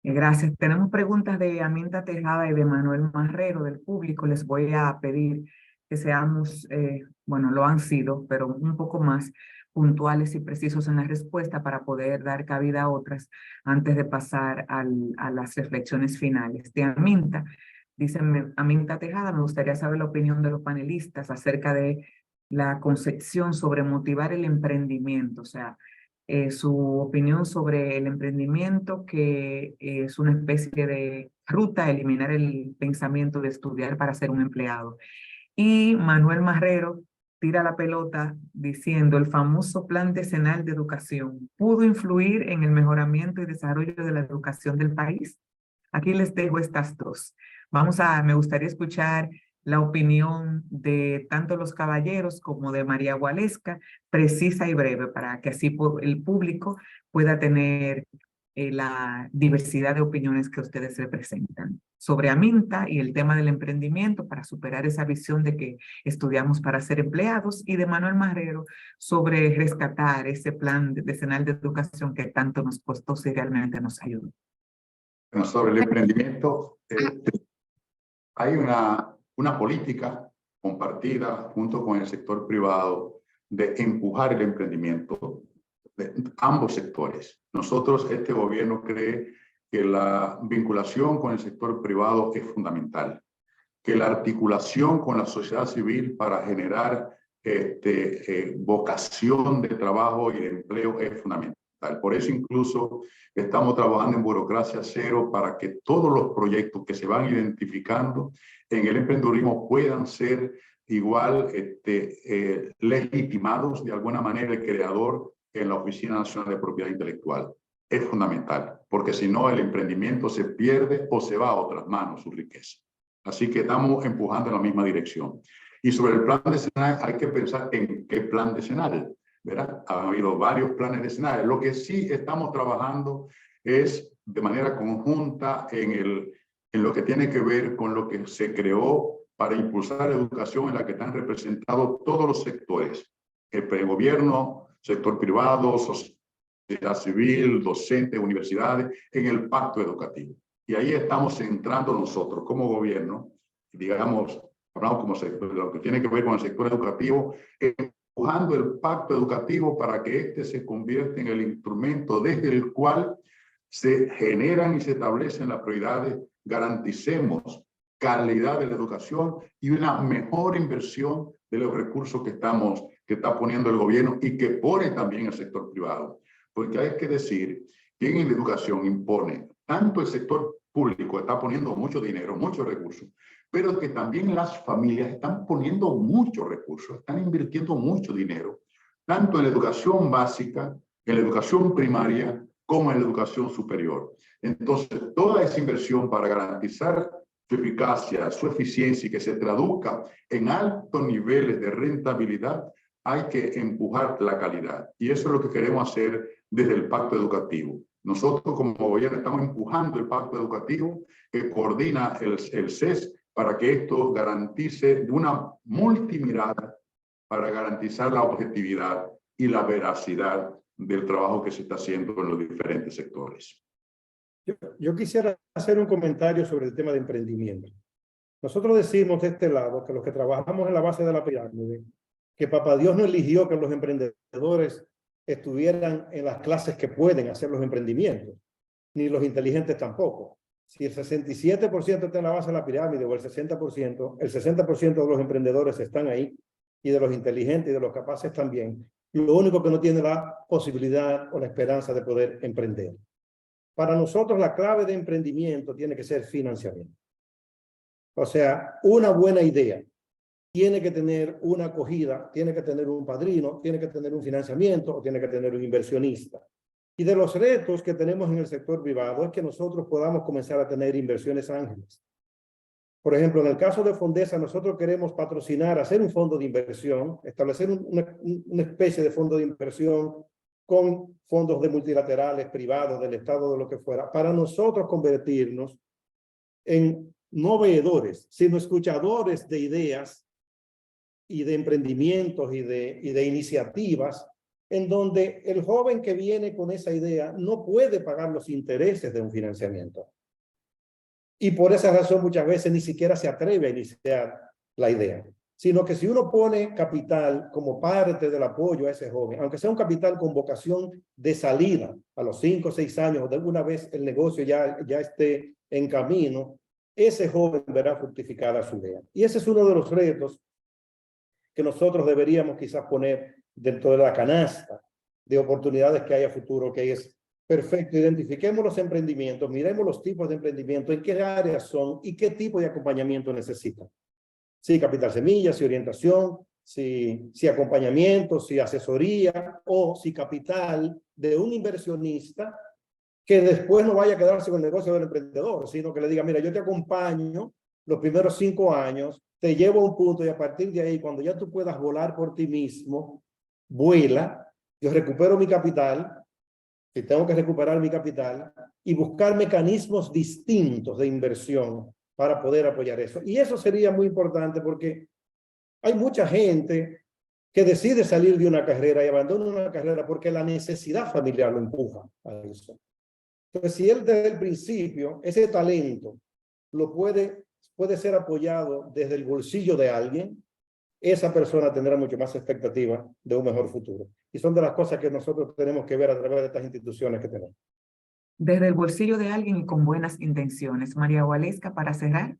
Gracias. Tenemos preguntas de Aminta Tejada y de Manuel Marrero del público. Les voy a pedir que seamos, bueno, lo han sido, pero un poco más puntuales y precisos en la respuesta para poder dar cabida a otras antes de pasar a las reflexiones finales. De Aminta, dice Aminta Tejada, me gustaría saber la opinión de los panelistas acerca de la concepción sobre motivar el emprendimiento, o sea, su opinión sobre el emprendimiento, que es una especie de ruta, eliminar el pensamiento de estudiar para ser un empleado. Y Manuel Marrero tira la pelota diciendo: el famoso Plan Decenal de Educación pudo influir en el mejoramiento y desarrollo de la educación del país. Aquí les dejo estas dos. Me gustaría escuchar la opinión de tanto los caballeros como de María Gualesca, precisa y breve, para que así el público pueda tener la diversidad de opiniones que ustedes representan sobre Aminta y el tema del emprendimiento para superar esa visión de que estudiamos para ser empleados, y de Manuel Marrero sobre rescatar ese plan decenal de educación que tanto nos costó si realmente nos ayudó.
Bueno, sobre el emprendimiento, hay una política compartida junto con el sector privado de empujar el emprendimiento de ambos sectores. Nosotros, este gobierno cree que la vinculación con el sector privado es fundamental, que la articulación con la sociedad civil para generar vocación de trabajo y de empleo es fundamental. Por eso incluso estamos trabajando en burocracia cero para que todos los proyectos que se van identificando en el emprendedurismo puedan ser igual legitimados de alguna manera el creador en la Oficina Nacional de Propiedad Intelectual. Es fundamental, porque si no el emprendimiento se pierde o se va a otras manos su riqueza. Así que estamos empujando en la misma dirección. Y sobre el plan decenal hay que pensar en qué plan decenal, ¿verdad? Ha habido varios planes decenales. Lo que sí estamos trabajando es de manera conjunta en lo que tiene que ver con lo que se creó para impulsar la educación, en la que están representados todos los sectores, el gobierno, sector privado, sociedad civil, docentes, universidades, en el pacto educativo. Y ahí estamos entrando nosotros como gobierno, digamos, hablamos como sector, lo que tiene que ver con el sector educativo, empujando el pacto educativo para que este se convierta en el instrumento desde el cual se generan y se establecen las prioridades, garanticemos calidad de la educación y una mejor inversión de los recursos que está poniendo el gobierno y que pone también el sector privado. Porque hay que decir que en la educación impone tanto el sector público, está poniendo mucho dinero, muchos recursos, pero que también las familias están poniendo muchos recursos, están invirtiendo mucho dinero, tanto en la educación básica, en la educación primaria, como en la educación superior. Entonces, toda esa inversión para garantizar su eficacia, su eficiencia y que se traduzca en altos niveles de rentabilidad, hay que empujar la calidad. Y eso es lo que queremos hacer desde el pacto educativo. Nosotros como gobierno estamos empujando el pacto educativo que coordina el CES para que esto garantice una multimirada para garantizar la objetividad y la veracidad del trabajo que se está haciendo en los diferentes sectores.
Yo quisiera hacer un comentario sobre el tema de emprendimiento. Nosotros decimos de este lado que los que trabajamos en la base de la pirámide, que Papá Dios no eligió que los emprendedores estuvieran en las clases que pueden hacer los emprendimientos, ni los inteligentes tampoco. Si el 67% está en la base de la pirámide o el 60%, el 60% de los emprendedores están ahí y de los inteligentes y de los capaces también. Lo único que no tiene la posibilidad o la esperanza de poder emprender. Para nosotros la clave de emprendimiento tiene que ser financiamiento. O sea, una buena idea tiene que tener una acogida, tiene que tener un padrino, tiene que tener un financiamiento o tiene que tener un inversionista. Y de los retos que tenemos en el sector privado es que nosotros podamos comenzar a tener inversiones ángeles. Por ejemplo, en el caso de Fondesa, nosotros queremos patrocinar, hacer un fondo de inversión, establecer una especie de fondo de inversión con fondos de multilaterales, privados, del Estado, de lo que fuera, para nosotros convertirnos en no veedores, sino escuchadores de ideas y de emprendimientos y de iniciativas, en donde el joven que viene con esa idea no puede pagar los intereses de un financiamiento. Y por esa razón muchas veces ni siquiera se atreve a iniciar la idea, sino que si uno pone capital como parte del apoyo a ese joven, aunque sea un capital con vocación de salida a los 5 o 6 años, o de alguna vez el negocio ya esté en camino, ese joven verá fructificada su idea. Y ese es uno de los retos que nosotros deberíamos quizás poner dentro de la canasta de oportunidades que hay a futuro, que es perfecto, identifiquemos los emprendimientos, miremos los tipos de emprendimiento, en qué áreas son y qué tipo de acompañamiento necesitan. Si capital semilla, si orientación, si acompañamiento, si asesoría o si capital de un inversionista que después no vaya a quedarse con el negocio del emprendedor, sino que le diga, mira, yo te acompaño los primeros 5 años, te llevo a un punto y a partir de ahí, cuando ya tú puedas volar por ti mismo, vuela, yo recupero mi capital, si tengo que recuperar mi capital, y buscar mecanismos distintos de inversión para poder apoyar eso. Y eso sería muy importante porque hay mucha gente que decide salir de una carrera y abandona una carrera porque la necesidad familiar lo empuja a eso. Entonces, si él desde el principio, ese talento lo puede ser apoyado desde el bolsillo de alguien, esa persona tendrá mucho más expectativa de un mejor futuro. Y son de las cosas que nosotros tenemos que ver a través de estas instituciones que tenemos.
Desde el bolsillo de alguien y con buenas intenciones. María Waleska, para cerrar.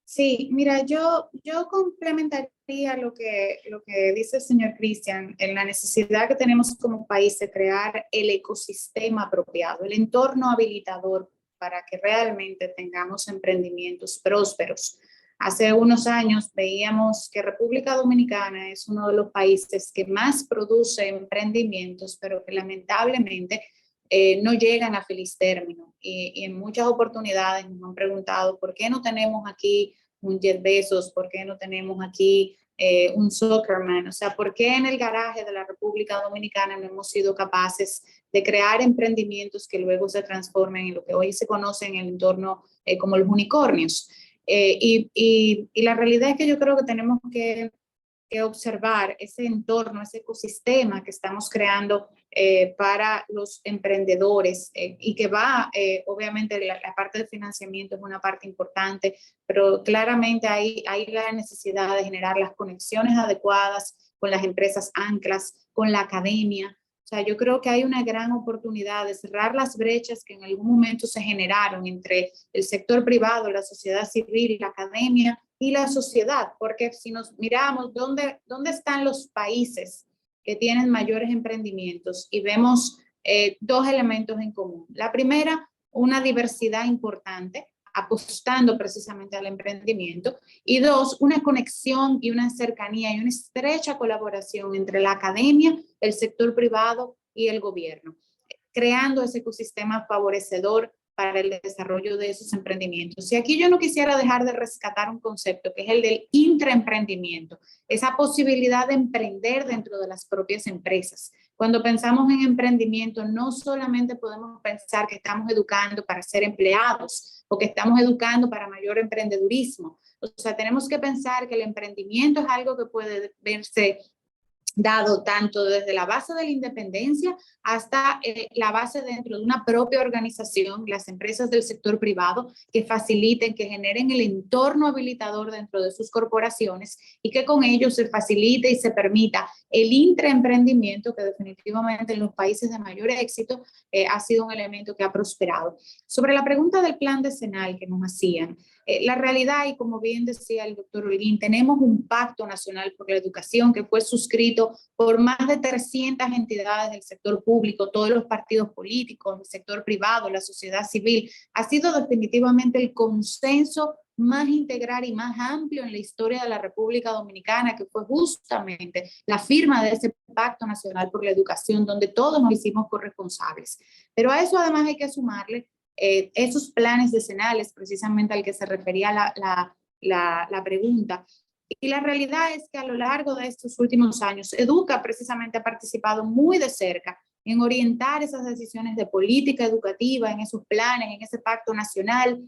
Sí, mira, yo complementaría lo que dice el señor Cristian en la necesidad que tenemos como país de crear el ecosistema apropiado, el entorno habilitador para que realmente tengamos emprendimientos prósperos. Hace unos años veíamos que República Dominicana es uno de los países que más produce emprendimientos, pero que lamentablemente no llegan a feliz término. Y en muchas oportunidades nos han preguntado por qué no tenemos aquí un Jeff Bezos, por qué no tenemos aquí un Zuckerman, o sea, por qué en el garaje de la República Dominicana no hemos sido capaces de crear emprendimientos que luego se transformen en lo que hoy se conoce en el entorno como los unicornios. Y la realidad es que yo creo que tenemos que observar ese entorno, ese ecosistema que estamos creando para los emprendedores y que va, obviamente la parte de financiamiento es una parte importante, pero claramente hay la necesidad de generar las conexiones adecuadas con las empresas anclas, con la academia. O sea, yo creo que hay una gran oportunidad de cerrar las brechas que en algún momento se generaron entre el sector privado, la sociedad civil, la academia y la sociedad, porque si nos miramos dónde están los países que tienen mayores emprendimientos y vemos dos elementos en común. La primera, una diversidad importante, apostando precisamente al emprendimiento, y dos, una conexión y una cercanía y una estrecha colaboración entre la academia, el sector privado y el gobierno, creando ese ecosistema favorecedor para el desarrollo de esos emprendimientos. Y aquí yo no quisiera dejar de rescatar un concepto que es el del intraemprendimiento, esa posibilidad de emprender dentro de las propias empresas. Cuando pensamos en emprendimiento, no solamente podemos pensar que estamos educando para ser empleados o que estamos educando para mayor emprendedurismo. O sea, tenemos que pensar que el emprendimiento es algo que puede verse dado tanto desde la base de la independencia hasta la base dentro de una propia organización, las empresas del sector privado que faciliten, que generen el entorno habilitador dentro de sus corporaciones y que con ello se facilite y se permita el intraemprendimiento que definitivamente en los países de mayor éxito ha sido un elemento que ha prosperado. Sobre la pregunta del plan decenal que nos hacían, la realidad, y como bien decía el doctor Holguín, tenemos un pacto nacional por la educación que fue suscrito por más de 300 entidades del sector público, todos los partidos políticos, el sector privado, la sociedad civil. Ha sido definitivamente el consenso más integral y más amplio en la historia de la República Dominicana, que fue justamente la firma de ese Pacto Nacional por la Educación, donde todos nos hicimos corresponsables. Pero a eso además hay que sumarle esos planes decenales, precisamente al que se refería la pregunta. Y la realidad es que a lo largo de estos últimos años, Educa precisamente ha participado muy de cerca en orientar esas decisiones de política educativa, en esos planes, en ese pacto nacional.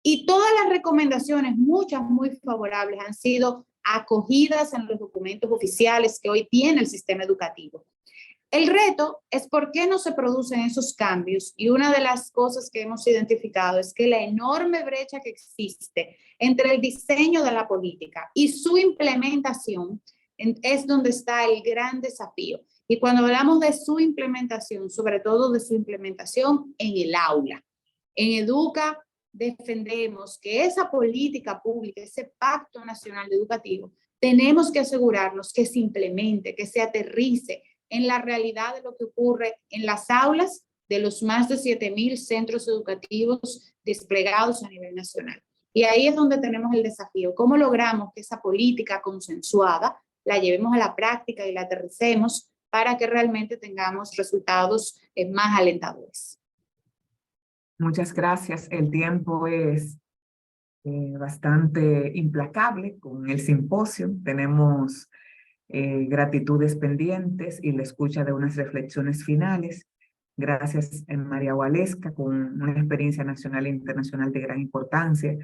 Y todas las recomendaciones, muchas muy favorables, han sido acogidas en los documentos oficiales que hoy tiene el sistema educativo. El reto es por qué no se producen esos cambios, y una de las cosas que hemos identificado es que la enorme brecha que existe entre el diseño de la política y su implementación es donde está el gran desafío. Y cuando hablamos de su implementación, sobre todo de su implementación en el aula. En Educa defendemos que esa política pública, ese pacto nacional educativo, tenemos que asegurarnos que se implemente, que se aterrice en la realidad de lo que ocurre en las aulas de los más de 7,000 centros educativos desplegados a nivel nacional. Y ahí es donde tenemos el desafío. ¿Cómo logramos que esa política consensuada la llevemos a la práctica y la aterricemos para que realmente tengamos resultados más alentadores?
Muchas gracias. El tiempo es bastante implacable con el simposio. Tenemos gratitudes pendientes y la escucha de unas reflexiones finales. Gracias, María Waleska, con una experiencia nacional e internacional de gran importancia.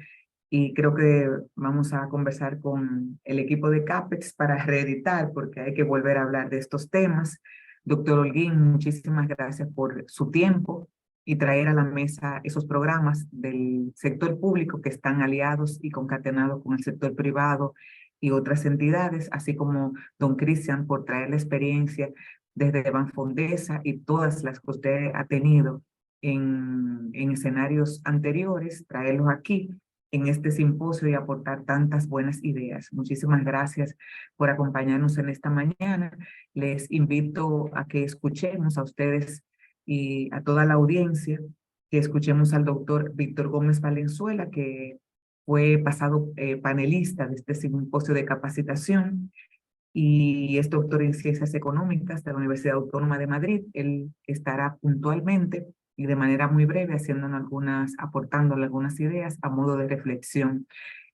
Y creo que vamos a conversar con el equipo de CAPEX para reeditar, porque hay que volver a hablar de estos temas. Doctor Holguín, muchísimas gracias por su tiempo y traer a la mesa esos programas del sector público que están aliados y concatenados con el sector privado y otras entidades, así como don Cristian por traer la experiencia desde Banfondesa y todas las que usted ha tenido en escenarios anteriores, traerlos aquí en este simposio y aportar tantas buenas ideas. Muchísimas gracias por acompañarnos en esta mañana. Les invito a que escuchemos a ustedes y a toda la audiencia, que escuchemos al doctor Víctor Gómez Valenzuela, que fue pasado panelista de este simposio de capacitación y es doctor en Ciencias Económicas de la Universidad Autónoma de Madrid. Él estará puntualmente y de manera muy breve aportándole algunas ideas a modo de reflexión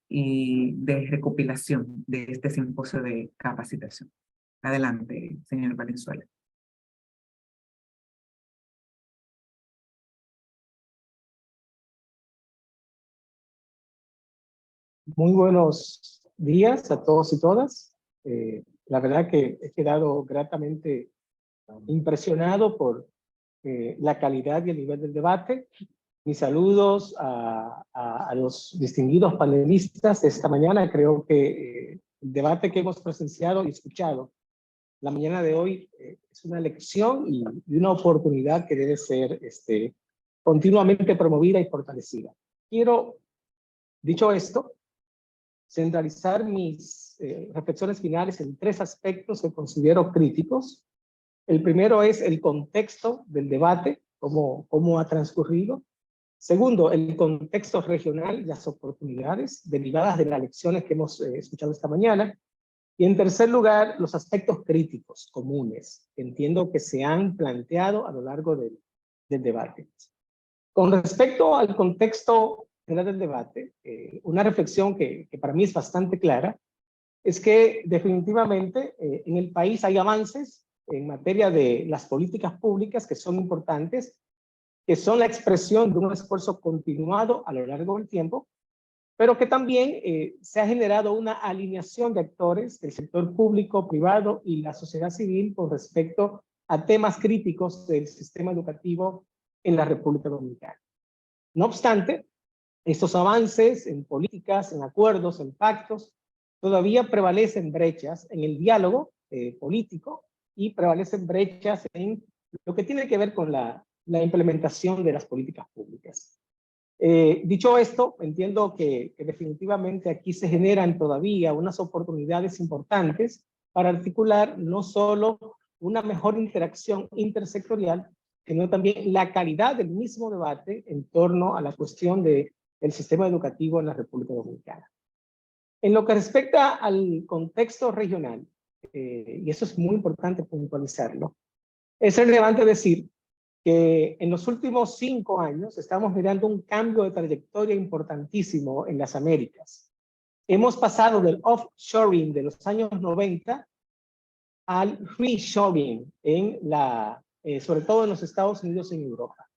y de recopilación de este simposio de capacitación. Adelante, señor Valenzuela.
Muy buenos días a todos y todas. La verdad que he quedado gratamente impresionado por la calidad y el nivel del debate. Mis saludos a los distinguidos panelistas de esta mañana. Creo que el debate que hemos presenciado y escuchado la mañana de hoy es una lección y una oportunidad que debe ser continuamente promovida y fortalecida. Quiero, dicho esto, centralizar mis reflexiones finales en 3 aspectos que considero críticos. El primero es el contexto del debate, cómo ha transcurrido. Segundo, el contexto regional y las oportunidades derivadas de las lecciones que hemos escuchado esta mañana. Y en tercer lugar, los aspectos críticos comunes que entiendo que se han planteado a lo largo del debate. Con respecto al contexto del debate, una reflexión que para mí es bastante clara es que definitivamente en el país hay avances en materia de las políticas públicas que son importantes, que son la expresión de un esfuerzo continuado a lo largo del tiempo, pero que también se ha generado una alineación de actores del sector público, privado y la sociedad civil con respecto a temas críticos del sistema educativo en la República Dominicana. No obstante, estos avances en políticas, en acuerdos, en pactos, todavía prevalecen brechas en el diálogo político y prevalecen brechas en lo que tiene que ver con la implementación de las políticas públicas. Dicho esto, entiendo que definitivamente aquí se generan todavía unas oportunidades importantes para articular no solo una mejor interacción intersectorial, sino también la calidad del mismo debate en torno a la cuestión del sistema educativo en la República Dominicana. En lo que respecta al contexto regional, y eso es muy importante puntualizarlo, es relevante decir que en los últimos 5 años estamos mirando un cambio de trayectoria importantísimo en las Américas. Hemos pasado del offshoring de los años 90 al reshoring, sobre todo en los Estados Unidos y en Europa.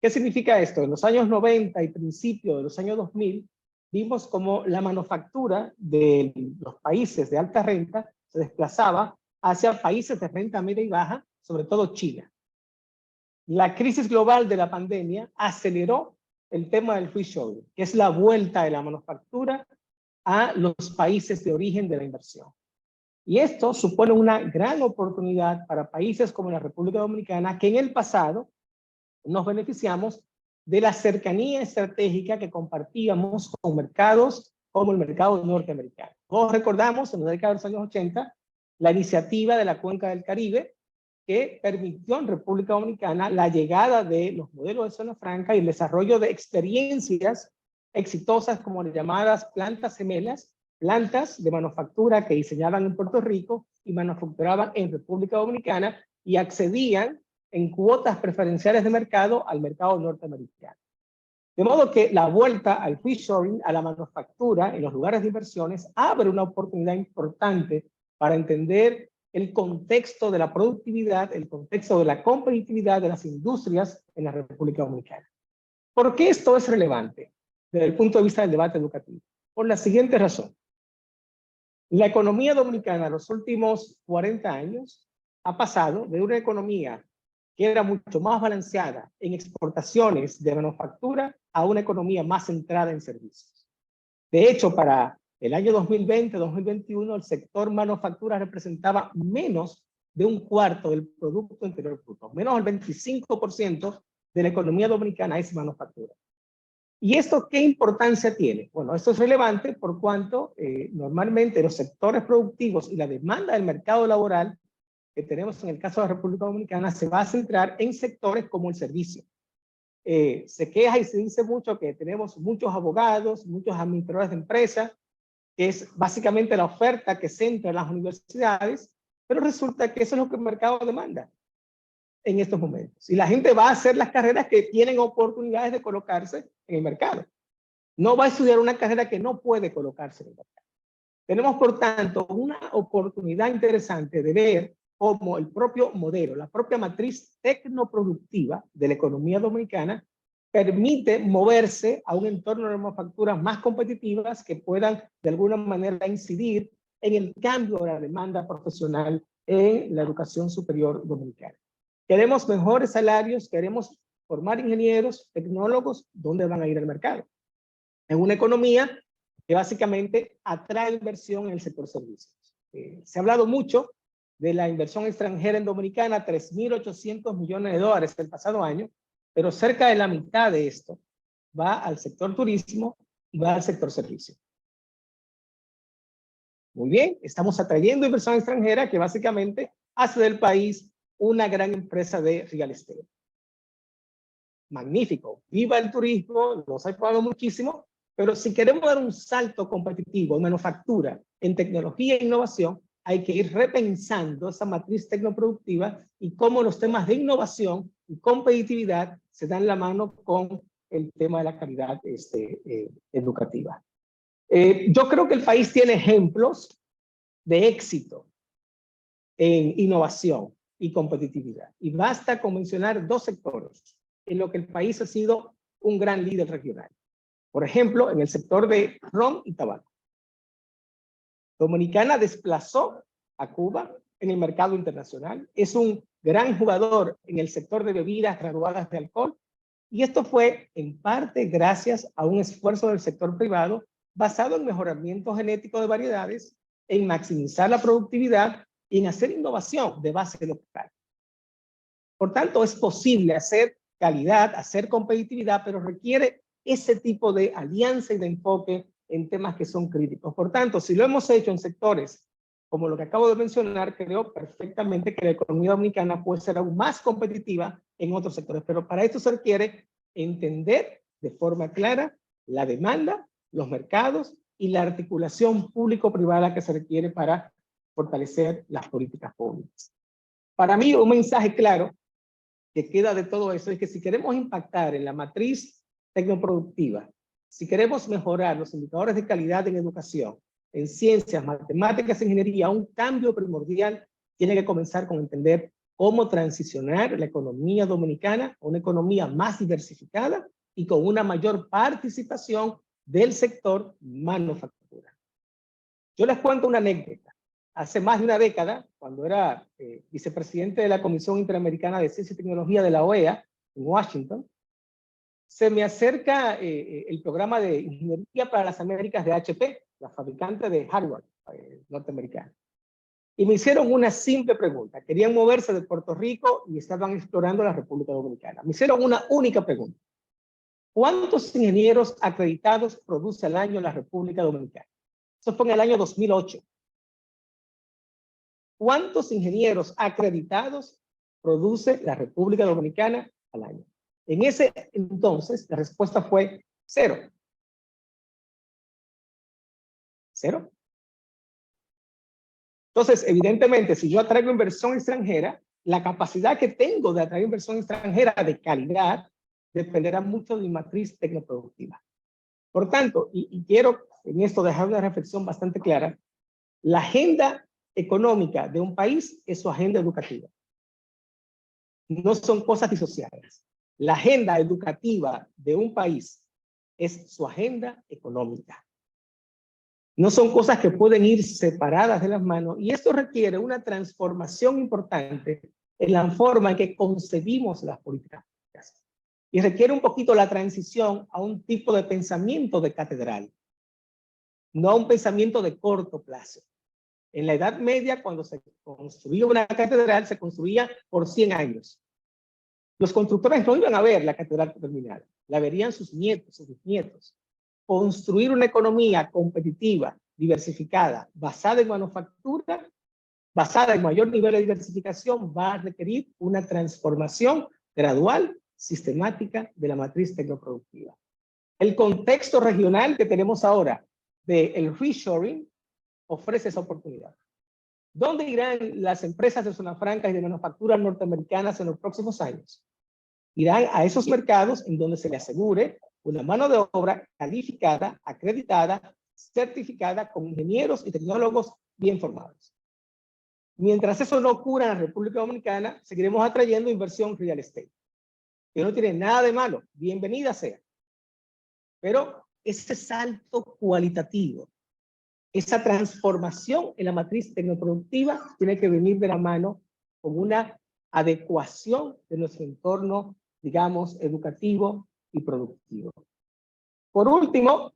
¿Qué significa esto? En los años 90 y principio de los años 2000, vimos como la manufactura de los países de alta renta se desplazaba hacia países de renta media y baja, sobre todo China. La crisis global de la pandemia aceleró el tema del reshoring, que es la vuelta de la manufactura a los países de origen de la inversión. Y esto supone una gran oportunidad para países como la República Dominicana, que en el pasado nos beneficiamos de la cercanía estratégica que compartíamos con mercados como el mercado norteamericano. Todos recordamos en la década de los años 80 la iniciativa de la Cuenca del Caribe, que permitió en República Dominicana la llegada de los modelos de zona franca y el desarrollo de experiencias exitosas como las llamadas plantas gemelas, plantas de manufactura que diseñaban en Puerto Rico y manufacturaban en República Dominicana y accedían en cuotas preferenciales de mercado al mercado norteamericano. De modo que la vuelta al reshoring, a la manufactura en los lugares de inversiones, abre una oportunidad importante para entender el contexto de la productividad, el contexto de la competitividad de las industrias en la República Dominicana. ¿Por qué esto es relevante desde el punto de vista del debate educativo? Por la siguiente razón. La economía dominicana en los últimos 40 años ha pasado de una economía que era mucho más balanceada en exportaciones de manufactura a una economía más centrada en servicios. De hecho, para el año 2020-2021, el sector manufactura representaba menos de un cuarto del Producto Interior Bruto. Menos del 25% de la economía dominicana es manufactura. ¿Y esto qué importancia tiene? Bueno, esto es relevante por cuanto normalmente los sectores productivos y la demanda del mercado laboral que tenemos en el caso de la República Dominicana se va a centrar en sectores como el servicio. Se queja y se dice mucho que tenemos muchos abogados, muchos administradores de empresas, que es básicamente la oferta que centra en las universidades, pero resulta que eso es lo que el mercado demanda en estos momentos. Y la gente va a hacer las carreras que tienen oportunidades de colocarse en el mercado. No va a estudiar una carrera que no puede colocarse en el mercado. Tenemos, por tanto, una oportunidad interesante de ver cómo el propio modelo, la propia matriz tecnoproductiva de la economía dominicana permite moverse a un entorno de manufacturas más competitivas que puedan de alguna manera incidir en el cambio de la demanda profesional en la educación superior dominicana. Queremos mejores salarios, queremos formar ingenieros, tecnólogos, ¿dónde van a ir al mercado? En una economía que básicamente atrae inversión en el sector servicios. Se ha hablado mucho de la inversión extranjera en Dominicana, 3.800 millones de dólares el pasado año, pero cerca de la mitad de esto va al sector turismo y va al sector servicio. Muy bien, estamos atrayendo inversión extranjera que básicamente hace del país una gran empresa de real estate. Magnífico, viva el turismo, nos ha pagado muchísimo, pero si queremos dar un salto competitivo en manufactura, en tecnología e innovación, hay que ir repensando esa matriz tecnoproductiva y cómo los temas de innovación y competitividad se dan la mano con el tema de la calidad educativa. Yo creo que el país tiene ejemplos de éxito en innovación y competitividad. Y basta con mencionar dos sectores en los que el país ha sido un gran líder regional. Por ejemplo, en el sector de ron y tabaco. Dominicana desplazó a Cuba en el mercado internacional. Es un gran jugador en el sector de bebidas graduadas de alcohol. Y esto fue en parte gracias a un esfuerzo del sector privado basado en mejoramiento genético de variedades, en maximizar la productividad y en hacer innovación de base local. Por tanto, es posible hacer calidad, hacer competitividad, pero requiere ese tipo de alianza y de enfoque en temas que son críticos. Por tanto, si lo hemos hecho en sectores como lo que acabo de mencionar, creo perfectamente que la economía dominicana puede ser aún más competitiva en otros sectores, pero para esto se requiere entender de forma clara la demanda, los mercados y la articulación público-privada que se requiere para fortalecer las políticas públicas. Para mí, un mensaje claro que queda de todo eso es que si queremos impactar en la matriz tecnoproductiva, si queremos mejorar los indicadores de calidad en educación, en ciencias, matemáticas, ingeniería, un cambio primordial tiene que comenzar con entender cómo transicionar la economía dominicana a una economía más diversificada y con una mayor participación del sector manufactura. Yo les cuento una anécdota. Hace más de una década, cuando era vicepresidente de la Comisión Interamericana de Ciencia y Tecnología de la OEA, en Washington, se me acerca el programa de Ingeniería para las Américas de HP, la fabricante de hardware norteamericana. Y me hicieron una simple pregunta. Querían moverse de Puerto Rico y estaban explorando la República Dominicana. Me hicieron una única pregunta. ¿Cuántos ingenieros acreditados produce al año la República Dominicana? Eso fue en el año 2008. ¿Cuántos ingenieros acreditados produce la República Dominicana al año? En ese entonces, la respuesta fue 0. 0. Entonces, evidentemente, si yo atraigo inversión extranjera, la capacidad que tengo de atraer inversión extranjera de calidad dependerá mucho de mi matriz tecnoproductiva. Por tanto, y quiero en esto dejar una reflexión bastante clara, la agenda económica de un país es su agenda educativa. No son cosas disociadas. La agenda educativa de un país es su agenda económica. No son cosas que pueden ir separadas de las manos, y esto requiere una transformación importante en la forma en que concebimos las políticas públicas. Y requiere un poquito la transición a un tipo de pensamiento de catedral, no a un pensamiento de corto plazo. En la Edad Media, cuando se construía una catedral, se construía por 100 años. Los constructores no iban a ver la catedral terminada, la verían sus nietos, sus bisnietos. Construir una economía competitiva, diversificada, basada en manufactura, basada en mayor nivel de diversificación, va a requerir una transformación gradual, sistemática de la matriz tecnoproductiva. El contexto regional que tenemos ahora del reshoring ofrece esa oportunidad. ¿Dónde irán las empresas de zona franca y de manufacturas norteamericanas en los próximos años? Irán a esos mercados en donde se le asegure una mano de obra calificada, acreditada, certificada, con ingenieros y tecnólogos bien formados. Mientras eso no ocurra en la República Dominicana, seguiremos atrayendo inversión real estate, que no tiene nada de malo, bienvenida sea. Pero ese salto cualitativo, esa transformación en la matriz tecnoproductiva tiene que venir de la mano con una adecuación de nuestro entorno, digamos, educativo y productivo. Por último,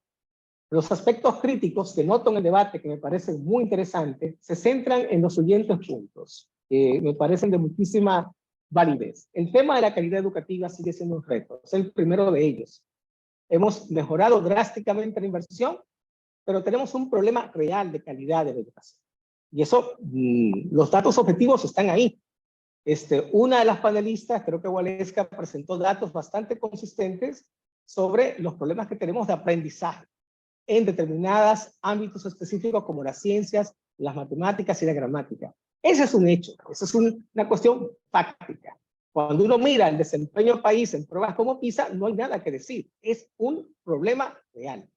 los aspectos críticos que noto en el debate, que me parecen muy interesantes, se centran en los siguientes puntos, que me parecen de muchísima validez. El tema de la calidad educativa sigue siendo un reto, es el primero de ellos. Hemos mejorado drásticamente la inversión, pero tenemos un problema real de calidad de la educación. Y eso, los datos objetivos están ahí. Una de las panelistas, creo que Waleska, presentó datos bastante consistentes sobre los problemas que tenemos de aprendizaje en determinados ámbitos específicos como las ciencias, las matemáticas y la gramática. Ese es un hecho, esa es una cuestión fáctica. Cuando uno mira el desempeño del país en pruebas como PISA, no hay nada que decir, es un problema real.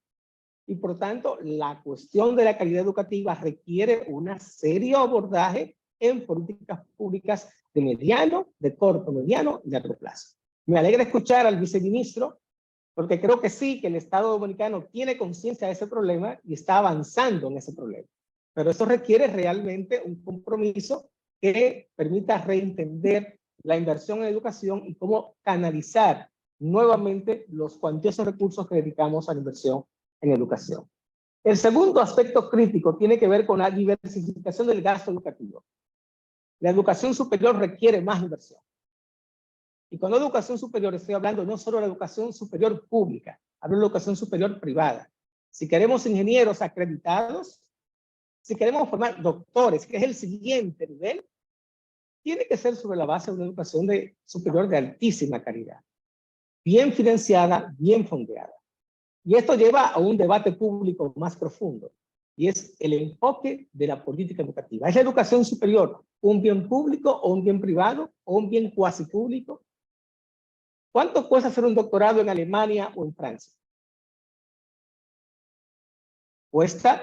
Y por tanto, la cuestión de la calidad educativa requiere un serio abordaje en políticas públicas de mediano, de corto, mediano y largo plazo. Me alegra escuchar al viceministro, porque creo que sí, que el Estado dominicano tiene conciencia de ese problema y está avanzando en ese problema. Pero eso requiere realmente un compromiso que permita reentender la inversión en educación y cómo canalizar nuevamente los cuantiosos recursos que dedicamos a la inversión en educación. El segundo aspecto crítico tiene que ver con la diversificación del gasto educativo. La educación superior requiere más inversión. Y cuando educación superior estoy hablando no solo de la educación superior pública, hablo de educación superior privada. Si queremos ingenieros acreditados, si queremos formar doctores, que es el siguiente nivel, tiene que ser sobre la base de una educación superior de altísima calidad, bien financiada, bien fondeada. Y esto lleva a un debate público más profundo, y es el enfoque de la política educativa. ¿Es la educación superior un bien público o un bien privado o un bien cuasi público? ¿Cuánto cuesta hacer un doctorado en Alemania o en Francia?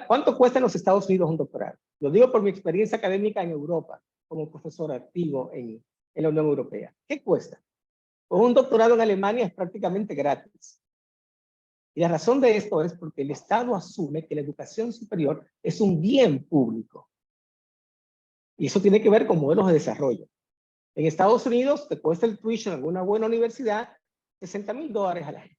¿Cuánto cuesta en los Estados Unidos un doctorado? Lo digo por mi experiencia académica en Europa, como profesor activo en la Unión Europea. ¿Qué cuesta? Pues un doctorado en Alemania es prácticamente gratis. Y la razón de esto es porque el Estado asume que la educación superior es un bien público. Y eso tiene que ver con modelos de desarrollo. En Estados Unidos te cuesta el tuition en una buena universidad $60,000 al año.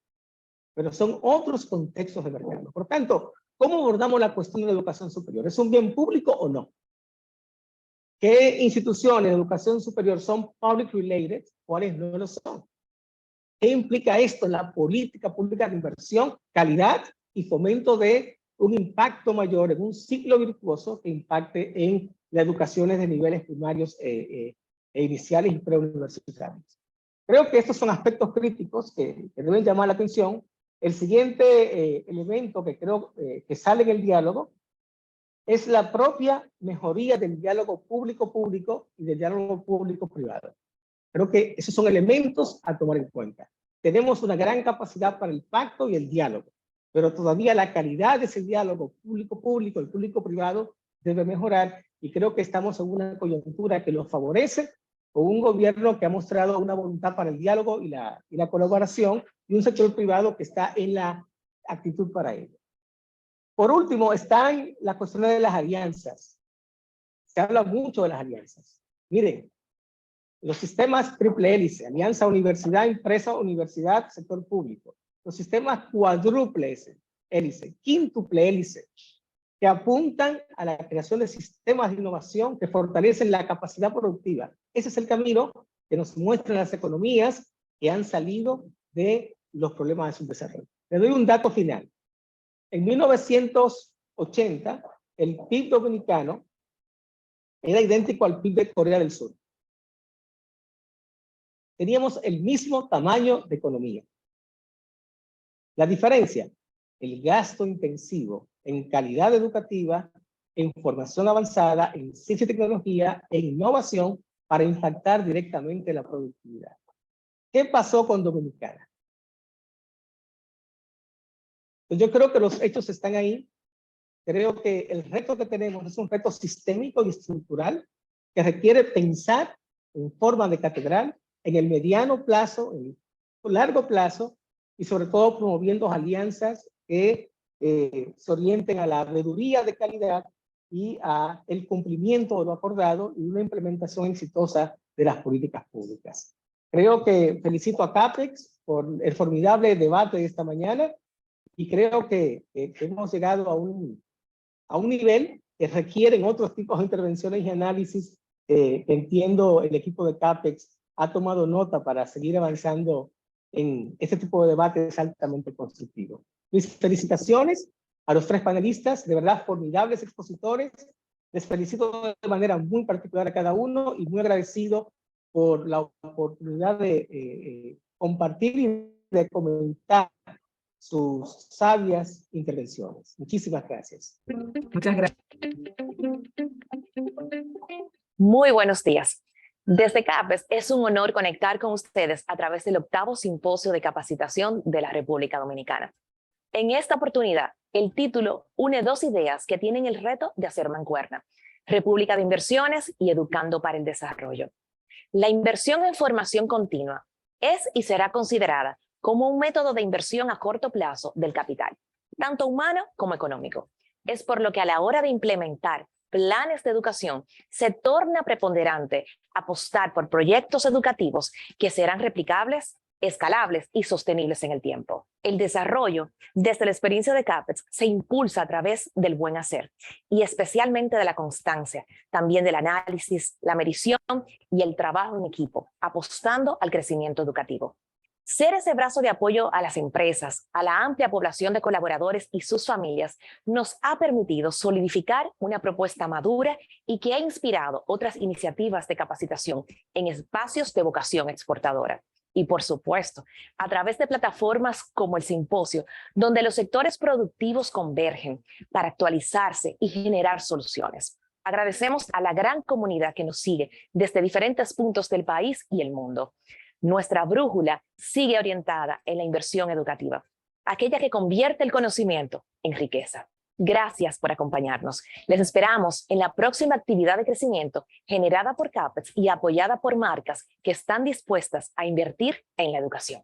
Pero son otros contextos de mercado. Por tanto, ¿cómo abordamos la cuestión de la educación superior? ¿Es un bien público o no? ¿Qué instituciones de educación superior son public related? ¿Cuáles no lo son? ¿Qué implica esto en la política pública de inversión, calidad y fomento de un impacto mayor en un ciclo virtuoso que impacte en las educaciones de niveles primarios iniciales y preuniversitarios? Creo que estos son aspectos críticos que deben llamar la atención. El siguiente elemento que creo que sale en el diálogo es la propia mejoría del diálogo público-público y del diálogo público-privado. Creo que esos son elementos a tomar en cuenta. Tenemos una gran capacidad para el pacto y el diálogo, pero todavía la calidad de ese diálogo público-público y público-privado debe mejorar y creo que estamos en una coyuntura que lo favorece, con un gobierno que ha mostrado una voluntad para el diálogo y la colaboración y un sector privado que está en la actitud para ello. Por último, están las cuestiones de las alianzas. Se habla mucho de las alianzas. Miren, los sistemas triple hélice, alianza universidad, empresa, universidad, sector público. Los sistemas cuádruple hélice, quíntuple hélice, que apuntan a la creación de sistemas de innovación que fortalecen la capacidad productiva. Ese es el camino que nos muestran las economías que han salido de los problemas de subdesarrollo. Le doy un dato final. En 1980, el PIB dominicano era idéntico al PIB de Corea del Sur. Teníamos el mismo tamaño de economía. La diferencia, el gasto intensivo en calidad educativa, en formación avanzada, en ciencia y tecnología, en innovación para impactar directamente la productividad. ¿Qué pasó con Dominicana? Yo creo que los hechos están ahí. Creo que el reto que tenemos es un reto sistémico y estructural que requiere pensar en forma de catedral en el mediano plazo, en el largo plazo y sobre todo promoviendo alianzas que se orienten a la veeduría de calidad y a el cumplimiento de lo acordado y una implementación exitosa de las políticas públicas. Creo que felicito a CAPEX por el formidable debate de esta mañana y creo que hemos llegado a un nivel que requieren otros tipos de intervenciones y análisis que entiendo el equipo de CAPEX ha tomado nota para seguir avanzando en este tipo de debates altamente constructivos. Mis felicitaciones a los tres panelistas, de verdad formidables expositores. Les felicito de manera muy particular a cada uno y muy agradecido por la oportunidad de compartir y de comentar sus sabias intervenciones. Muchísimas gracias.
Muchas gracias.
Muy buenos días. Desde CAPES es un honor conectar con ustedes a través del 8º Simposio de Capacitación de la República Dominicana. En esta oportunidad, el título une dos ideas que tienen el reto de hacer mancuerna: República de Inversiones y Educando para el Desarrollo. La inversión en formación continua es y será considerada como un método de inversión a corto plazo del capital, tanto humano como económico. Es por lo que a la hora de implementar planes de educación se torna preponderante apostar por proyectos educativos que serán replicables, escalables y sostenibles en el tiempo. El desarrollo, desde la experiencia de CAPEX, se impulsa a través del buen hacer y especialmente de la constancia, también del análisis, la medición y el trabajo en equipo, apostando al crecimiento educativo. Ser ese brazo de apoyo a las empresas, a la amplia población de colaboradores y sus familias, nos ha permitido solidificar una propuesta madura y que ha inspirado otras iniciativas de capacitación en espacios de vocación exportadora. Y por supuesto, a través de plataformas como el Simposio, donde los sectores productivos convergen para actualizarse y generar soluciones. Agradecemos a la gran comunidad que nos sigue desde diferentes puntos del país y el mundo. Nuestra brújula sigue orientada en la inversión educativa, aquella que convierte el conocimiento en riqueza. Gracias por acompañarnos. Les esperamos en la próxima actividad de crecimiento generada por CAPEX y apoyada por marcas que están dispuestas a invertir en la educación.